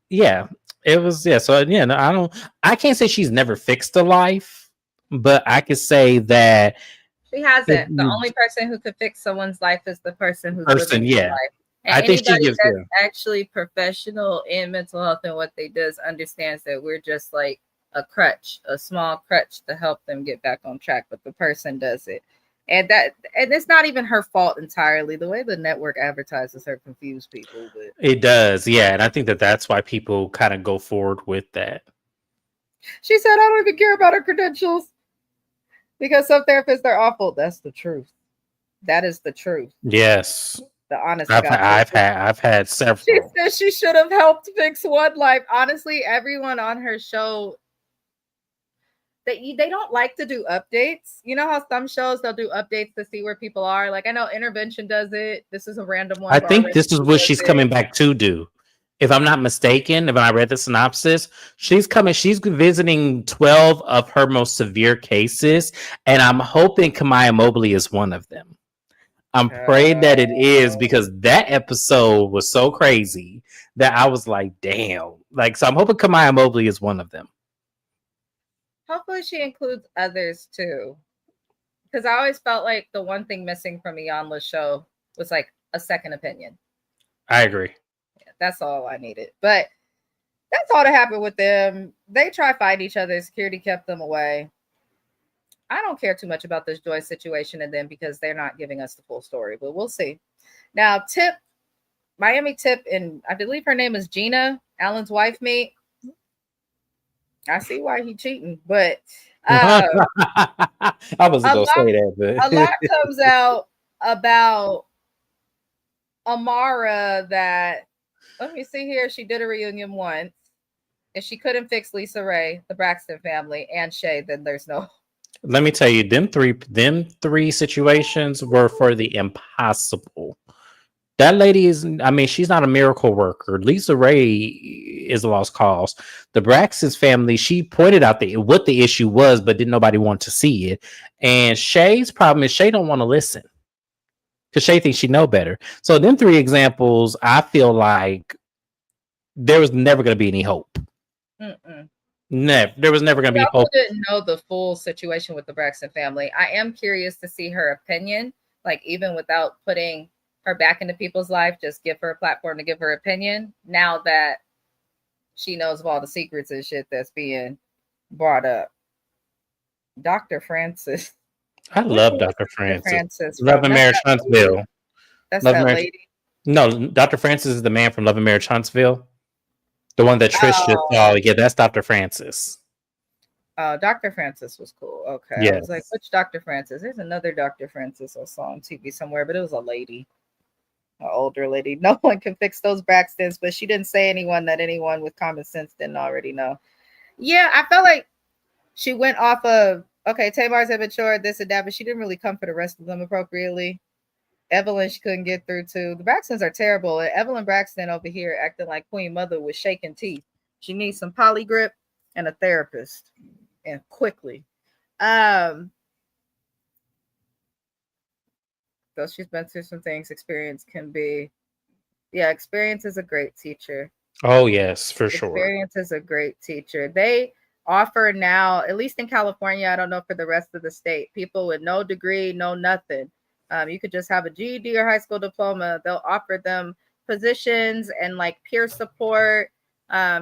yeah, it was So yeah, no, I can't say she's never fixed a life, but I could say that She hasn't. The only person who could fix someone's life is the person who's living their life. And I think she anybody gives that's actually professional in mental health and what they does understands that we're just like a crutch, a small crutch to help them get back on track, but the person does it. And it's not even her fault entirely. The way the network advertises her confuse people, but it does, yeah. And I think that that's why people kind of go forward with that. She said, I don't even care about her credentials because some therapists are awful. That's the truth. That is the truth. Yes. The honest I've had several. She said she should have helped fix one life. Honestly, everyone on her show, they don't like to do updates. You know how some shows they'll do updates to see where people are. Like I know Intervention does it. This is a random one. I think this is what she's coming back to do. If I'm not mistaken, if I read the synopsis, she's visiting 12 of her most severe cases, and I'm hoping Kamaya Mobley is one of them. I'm praying that it is because that episode was so crazy that I was like, damn. Like, so I'm hoping Kamaya Mobley is one of them. Hopefully she includes others too. Because I always felt like the one thing missing from Iyanla's show was like a second opinion. I agree. Yeah, that's all I needed. But that's all that happened with them. They tried fighting each other. Security kept them away. I don't care too much about this Joy situation and them because they're not giving us the full story, but we'll see. Now, Tip Miami Tip, and I believe her name is Gina, Alan's wife meet. I see why he cheating, but I uh, wasn't a gonna lot say that, a lot comes out about Amara that, let me see here. She did a reunion once. If she couldn't fix Lisa Ray, the Braxton family, and Shay, then there's no. let me tell you, them three situations were for the impossible. That lady is, I mean, she's not a miracle worker. Lisa Ray is a lost cause. The Braxton's family, she pointed out what the issue was, but didn't nobody want to see it. And Shay's problem is Shay don't want to listen because Shay thinks she know better. So them three examples, I feel like there was never going to be any hope. Mm-mm. Never, there was never going to We be also hope. didn't know the full situation with the Braxton family. I am curious to see her opinion, like even without putting her back into people's life, just give her a platform to give her opinion. Now that she knows of all the secrets and shit that's being brought up. Dr. Francis. I Where love was Dr. Dr. Francis. Francis Love from? and That's Marriage that lady. Huntsville. That's Love and that Marriage. lady. No, Dr. Francis is the man from Love and Marriage Huntsville. The one that Trish just Oh, saw. Yeah, that's Dr. Francis. Dr. Francis was cool. Okay. I was like, Yes. which Dr. Francis? There's another Dr. Francis I saw on TV somewhere, but it was a lady, an older lady. No one can fix those Braxtons, but she didn't say anyone that anyone with common sense didn't already know. Yeah, I felt like she went off of, okay, Tamar's immature, this and that, but she didn't really come for the rest of them appropriately. Evelyn, she couldn't get through to. The Braxtons are terrible. Evelyn Braxton over here acting like Queen Mother with shaking teeth. She needs some poly grip and a therapist, and quickly. Um, so she's been through some things. Experience can be, yeah, experience is a great teacher. Oh, yes, for sure. Experience is a great teacher. They offer now, at least in California, I don't know for the rest of the state, people with no degree, no nothing. You could just have a GED or high school diploma. They'll offer them positions and like peer support,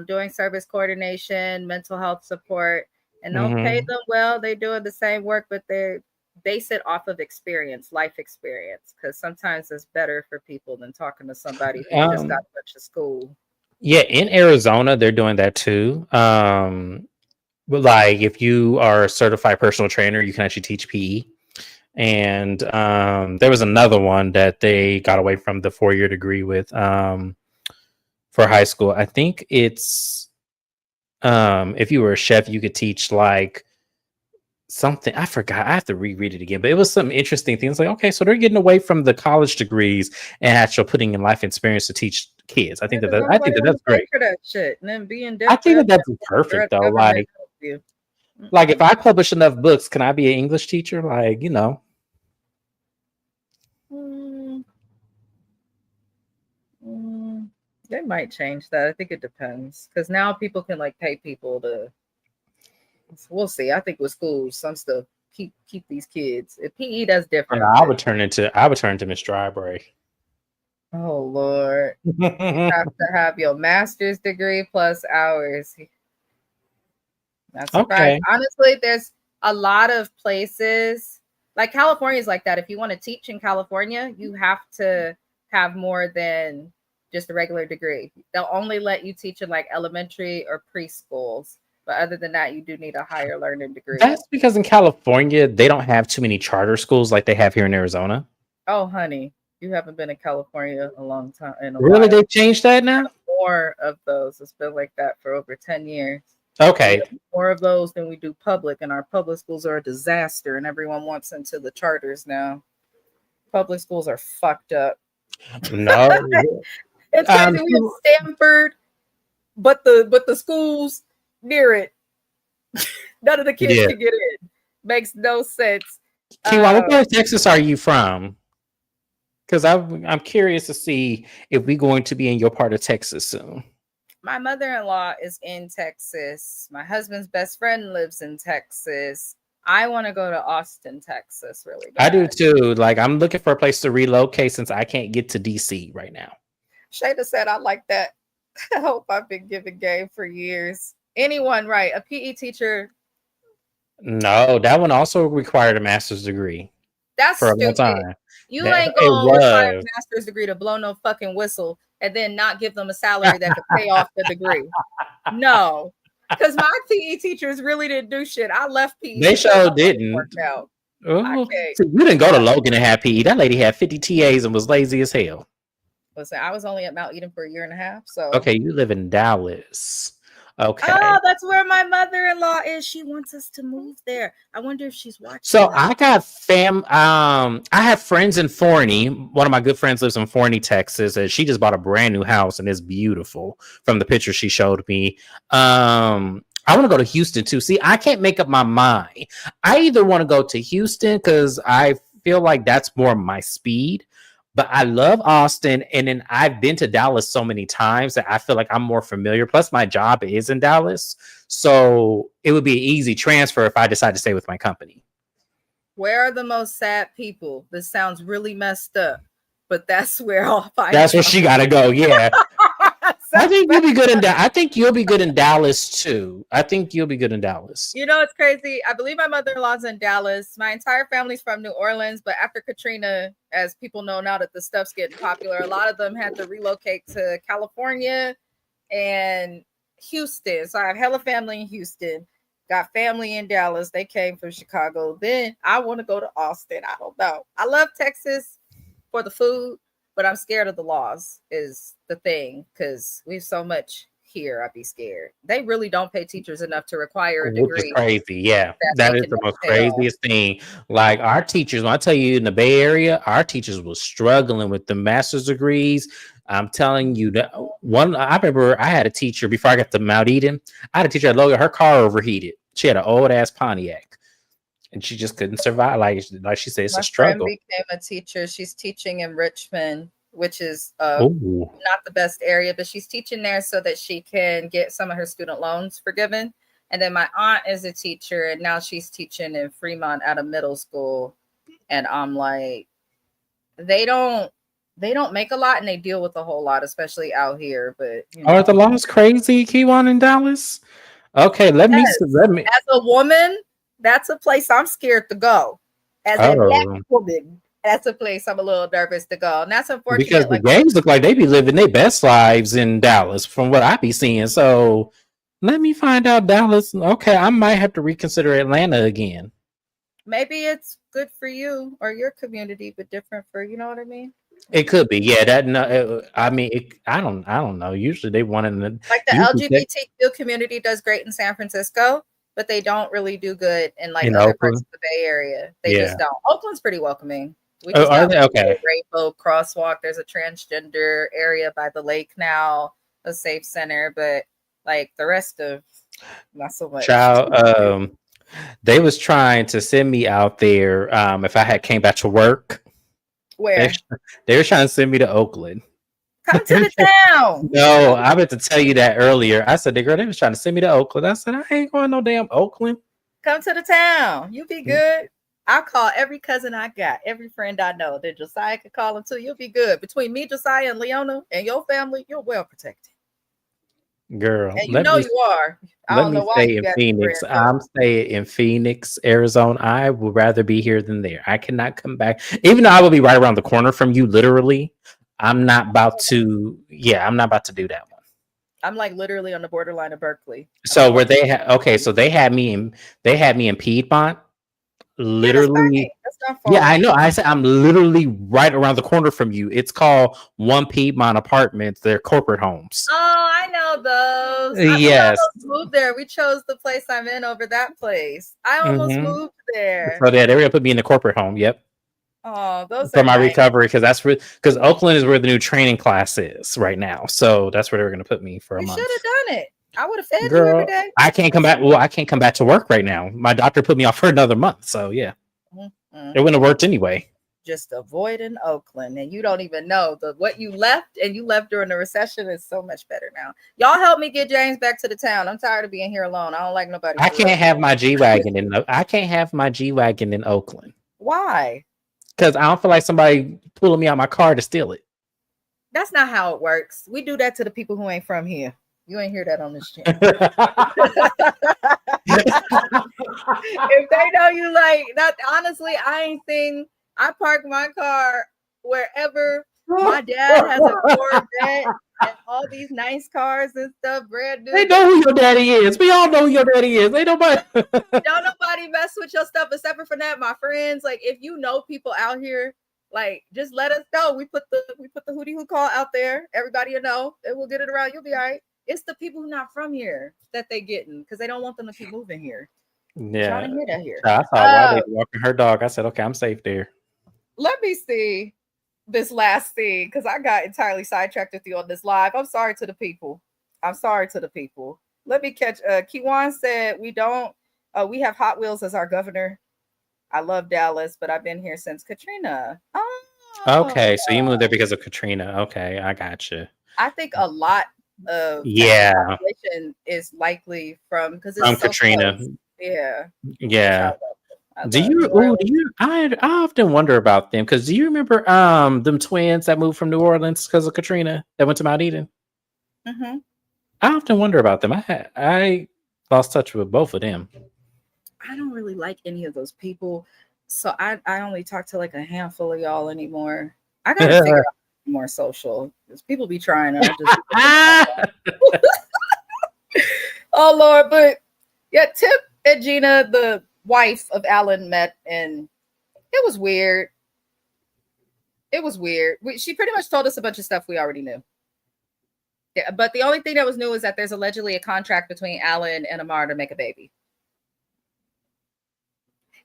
doing service coordination, mental health support, and they'll pay Mm-hmm. them well. They do the same work, but they base it off of experience, life experience, because sometimes it's better for people than talking to somebody who just got Um, a bunch of school. yeah, in Arizona, they're doing that too. But like if you are a certified personal trainer, you can actually teach PE. And there was another one that they got away from the 4-year degree with for high school. I think it's if you were a chef, you could teach like something. I forgot. I have to reread it again, but it was some interesting things. Like, okay, so they're getting away from the college degrees and actually putting in life experience to teach kids. I Yeah, think that, because I nobody think that want that's to pay great. for that shit, and then be in I debt think that forever. that's Or perfect the though. government help you. Like if Mm-mm. I publish enough books, can I be an English teacher? Like, Mm, mm, they might change that. I think it depends because now people can like pay people to. We'll see. I think with schools, some stuff keep these kids. If PE, that's or no, different. But I would turn into Miss Drybury. oh Lord, you have to have your master's degree plus hours. Not surprised. Okay. Honestly, there's a lot of places like California is like that. If you want to teach in California, you have to have more than just a regular degree. They'll only let you teach in like elementary or preschools. But other than that, you do need a higher learning degree. That's because in California, they don't have too many charter schools like they have here in Arizona. Oh, honey, you haven't been in California a long time in a Really? while. They've changed that now? More of those. It's been like that for over 10 years. We Okay. have more of those than we do public, and our public schools are a disaster, and everyone wants into the charters now. Public schools are fucked up. No. It's Um, crazy. We have Stanford, but the schools near it, none of the kids yeah. can get in. Makes no sense. Kiwan, Uh, what part of Texas are you from? Because I'm curious to see if we're going to be in your part of Texas soon. my mother-in-law is in Texas. My husband's best friend lives in Texas. I want to go to Austin, Texas, really I do bad. too. Like I'm looking for a place to relocate since I can't get to DC right now. Shayna said, I like that. I hope I've been giving game for years. Anyone, right? A PE teacher, No, that one also required a master's degree that's for a long stupid. time. You That ain't it gonna require was. a master's degree to blow no fucking whistle and then not give them a salary that could pay off the degree. No, because my PE teachers really didn't do shit. I left PE They because sure my money didn't. worked out. I Oh, can't. so you didn't go to Logan and have PE. That lady had 50 TAs and was lazy as hell. Listen, I was only at Mount Eden for a year and a half. So Okay, you live in Dallas. Okay. oh, that's where my mother-in-law is. She wants us to move there. I wonder if she's watching So this. I got I have friends in Forney. One of my good friends lives in Forney, Texas, and she just bought a brand new house and it's beautiful from the picture she showed me. I want to go to Houston too. See, I can't make up my mind. I either want to go to Houston because I feel like that's more my speed, but I love Austin, and then I've been to Dallas so many times that I feel like I'm more familiar. Plus, my job is in Dallas, so it would be an easy transfer if I decide to stay with my company. Where are the most sad people? This sounds really messed up, but that's where I'll find. That's where she got to go. Yeah. I think you'll be good in I think you'll be good in Dallas too. I think you'll be good in Dallas. You know, it's crazy. I believe my mother-in-law's in Dallas. My entire family's from New Orleans, but after Katrina, as people know now that the stuff's getting popular, a lot of them had to relocate to California and Houston. So I have hella family in Houston, got family in Dallas. They came from Chicago. Then I want to go to Austin. I don't know. I love Texas for the food, but I'm scared of the laws is the thing because we have so much here. I'd be scared. They really don't pay teachers enough to require a Which is degree. crazy. Yeah. That is the most pay off. craziest thing. Like our teachers, when I tell you in the Bay Area, our teachers were struggling with the master's degrees. I'm telling you that I remember I had a teacher before I got to Mount Eden. I had a teacher at Logan, her car overheated. She had an old ass Pontiac. And she just couldn't survive. Like she said, it's a struggle. My friend became a teacher. She's teaching in Richmond, which is Ooh. not the best area, but she's teaching there so that she can get some of her student loans forgiven. And then my aunt is a teacher, and now she's teaching in Fremont at a middle school. And I'm like, they don't make a lot, and they deal with a whole lot, especially out here. But you know. Are the laws crazy, Kiwan in Dallas? Okay, let me. As a woman, that's a place I'm scared to go. As a black woman, that's a place I'm a little nervous to go. And that's unfortunate. Because the gays look like they be living their best lives in Dallas from what I be seeing. So let me find out Dallas. Okay, I might have to reconsider Atlanta again. Maybe it's good for you or your community, but different for, you know what I mean? It could be, yeah. I don't know. Usually they want to like the LGBTQ community does great in San Francisco, but they don't really do good in like other parts of the Bay Area. They just don't. Oakland's pretty welcoming. We just got a rainbow crosswalk. There's a transgender area by the lake now, a safe center, but like the rest of not so much. Child, they was trying to send me out there if I had came back to work. Where? They were trying to send me to Oakland. Come to the town. No, I meant to tell you that earlier. I said, they was trying to send me to Oakland. I said, I ain't going no damn Oakland. Come to the town. You be good. I'll call every cousin I got, every friend I know that Josiah could call him too. You'll be good. Between me, Josiah, and Leona and your family, you're well protected. Girl, and you know you are. I don't know why you got Phoenix. I'm staying in Phoenix, Arizona. I would rather be here than there. I cannot come back, even though I will be right around the corner from you. Literally, I'm not about to. Yeah, I'm not about to do that one. I'm like literally on the borderline of Berkeley. So where they had so they had me in Piedmont. Literally, yeah, I know. I said I'm literally right around the corner from you. It's called One Piedmont Apartments. They're corporate homes. Oh, I know those. Yes, I moved there. We chose the place I'm in over that place. I almost moved there. So they're gonna put me in the corporate home. Yep. Oh, those for my recovery because Oakland is where the new training class is right now. So that's where they were gonna put me for a month. You should have done it. I would have fed you every day. I can't come back. Well, I can't come back to work right now. My doctor put me off for another month. So yeah, it wouldn't have worked anyway. Just avoiding Oakland, and you don't even know what you left, and you left during the recession is so much better now. Y'all help me get James back to the town. I'm tired of being here alone. I don't like nobody. I can't have my G-Wagon in Oakland. Why? Because I don't feel like somebody pulling me out my car to steal it. That's not how it works. We do that to the people who ain't from here. You ain't hear that on this channel. If they know you like that, honestly, I ain't seen I park my car wherever my dad has a Corvette and all these nice cars and stuff, brand new. They know who your daddy is. We all know who your daddy is. Ain't nobody. Don't nobody mess with your stuff except for that, my friends. Like, if you know people out here, like, just let us know. We put the hootie hoo call out there. Everybody will know, and we'll get it around. You'll be all right. It's the people who not from here that they getting because they don't want them to keep moving here. Yeah, Trying to hear that here. I saw why they walking her dog. I said, okay, I'm safe there. Let me see this last thing because I got entirely sidetracked with you on this live. I'm sorry to the people. Let me catch. Kiwan said we don't. We have Hot Wheels as our governor. I love Dallas, but I've been here since Katrina. Oh, okay. So you moved there because of Katrina. Okay, I got you. I think a lot of population is likely from Katrina. Close. Yeah. Do you? I often wonder about them because do you remember them twins that moved from New Orleans because of Katrina that went to Mount Eden? Mm-hmm. I often wonder about them. I lost touch with both of them. I don't really like any of those people, so I only talk to like a handful of y'all anymore. I gotta figure out more social because people be trying. Oh Lord, but yeah, Tip and Gina, the wife of Alan, met, and it was weird. She pretty much told us a bunch of stuff we already knew. Yeah, but the only thing that was new is that there's allegedly a contract between Alan and Amar to make a baby.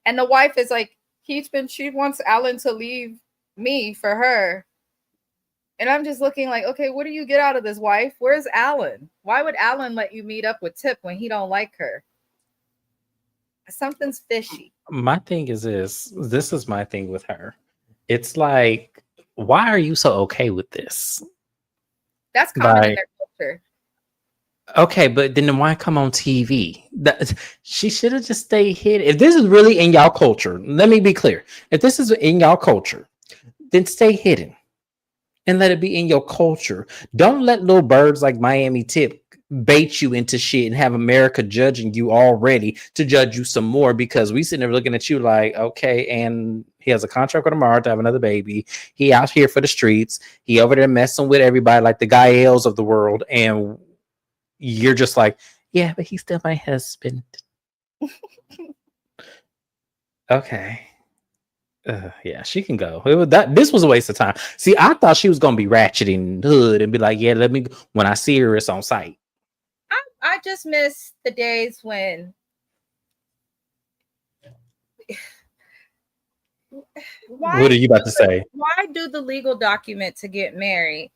And the wife is like, she wants Alan to leave me for her. And I'm just looking like, okay, what do you get out of this, wife? Where's Alan? Why would Alan let you meet up with Tip when he don't like her? Something's fishy. My thing is this is my thing with her. It's like, why are you so okay with this? That's common in their culture. Okay, but then why come on TV? She should have just stayed hidden. If this is really in y'all culture, let me be clear. If this is in y'all culture, then stay hidden and let it be in your culture. Don't let little birds like Miami Tip bait you into shit and have America judging you already to judge you some more because we sitting there looking at you like, okay, and he has a contract with Amara to have another baby. He out here for the streets. He over there messing with everybody like the Gaels of the world. And you're just like, yeah, but he's still my husband. Okay. Yeah, she can go. This was a waste of time. See, I thought she was gonna be ratcheting hood and be like, yeah, let me. When I see her, it's on site. I just miss the days when. What are you about to say? Why do the legal document to get married?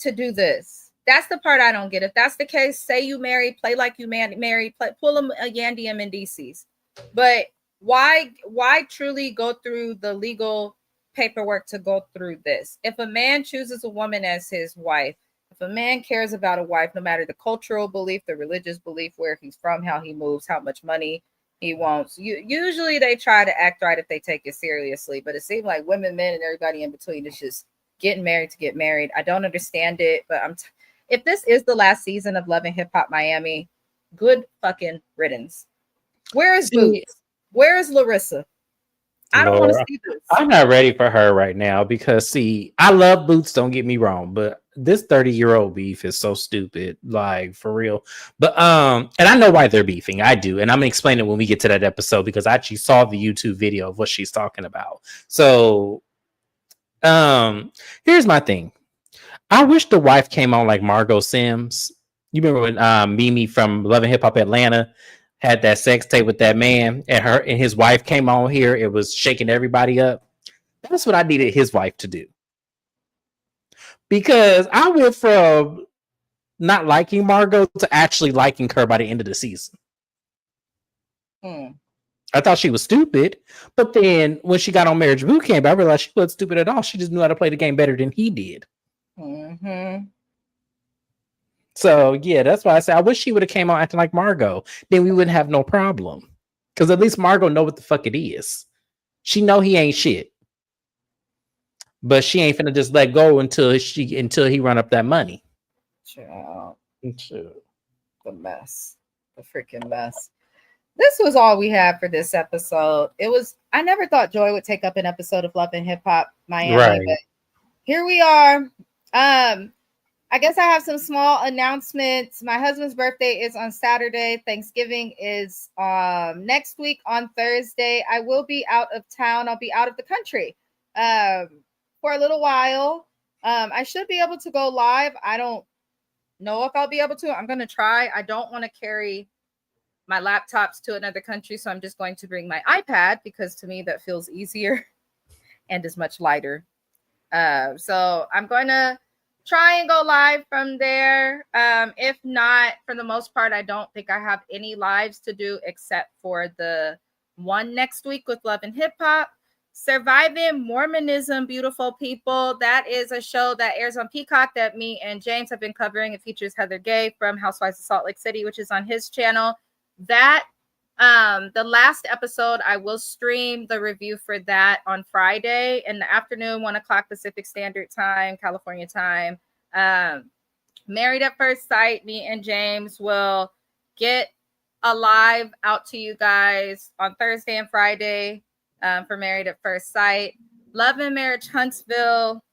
To do this. That's the part I don't get. If that's the case, say you married, play like you married, pull a Yandy MNDCs. But why truly go through the legal paperwork to go through this? If a man chooses a woman as his wife, if a man cares about a wife, no matter the cultural belief, the religious belief, where he's from, how he moves, how much money he wants, usually they try to act right if they take it seriously. But it seems like women, men, and everybody in between is just getting married to get married. I don't understand it, but if this is the last season of Love and Hip Hop Miami, good fucking riddance. Where is Boots? Where is Larissa? I don't want to see this. I'm not ready for her right now because, see, I love Boots, don't get me wrong, but this 30-year-old beef is so stupid, like, for real. But and I know why they're beefing. I do, and I'm gonna explain it when we get to that episode because I actually saw the YouTube video of what she's talking about. So here's my thing. I wish the wife came on like Margot Sims. You remember when Mimi from Love and Hip Hop Atlanta had that sex tape with that man, and his wife came on here. It was shaking everybody up. That's what I needed his wife to do. Because I went from not liking Margot to actually liking her by the end of the season. I thought she was stupid, but then when she got on Marriage Boot Camp, I realized she wasn't stupid at all. She just knew how to play the game better than he did. So yeah, that's why I say I wish she would have came out acting like Margot. Then we wouldn't have no problem. Because at least Margot know what the fuck it is. She know he ain't shit. But she ain't finna just let go until he run up that money. The mess. The freaking mess. this was all we had for this episode. I never thought Joy would take up an episode of Love and Hip Hop Miami, Right. but here we are. I guess I have some small announcements. My husband's birthday is on Saturday. Thanksgiving is next week on Thursday. I will be out of town. I'll be out of the country for a little while. I should be able to go live. I don't know if I'll be able to. I'm going to try. I don't want to carry my laptops to another country, so I'm just going to bring my iPad because to me that feels easier and is much lighter. So I'm going to try and go live from there. If not, for the most part, I don't think I have any lives to do except for the one next week with Love and Hip Hop. Surviving Mormonism, beautiful people. That is a show that airs on Peacock that me and James have been covering. It features Heather Gay from Housewives of Salt Lake City, which is on his channel. That the last episode, I will stream the review for that on Friday in the afternoon, 1 o'clock Pacific Standard Time, California time. Married at First Sight, me and James will get a live out to you guys on Thursday and Friday for Married at First Sight. Love and Marriage Huntsville,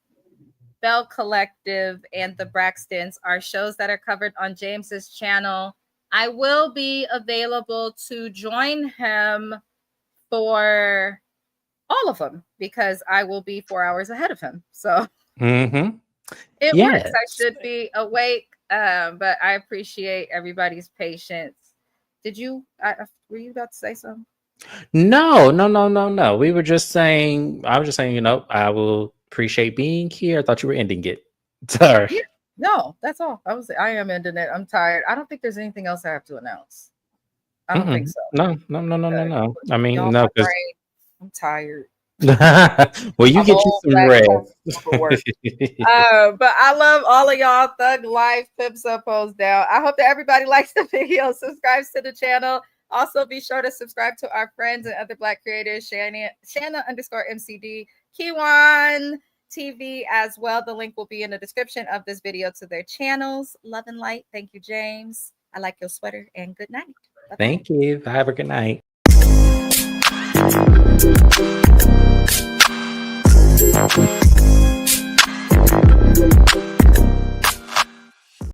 Bell Collective, and The Braxtons are shows that are covered on James's channel. I will be available to join him for all of them because I will be 4 hours ahead of him. So it works. I should be awake, but I appreciate everybody's patience. Were you about to say something? No. We were just saying, I was just saying, I will appreciate being here. I thought you were ending it. Sorry. Yeah. No, that's all. I am ending it. I'm tired. I don't think there's anything else I have to announce. I don't think so. No. I mean, no, because I'm tired. well, you get you some rest. But I love all of y'all. Thug Life, Pips Up, Pose Down. I hope that everybody likes the video, subscribes to the channel. Also, be sure to subscribe to our friends and other Black creators, Shanna_MCD, Kiwan TV as well. The link will be in the description of this video to their channels. Love and light. Thank you, James. I like your sweater, and good night. Bye-bye. Thank you. Have a good night.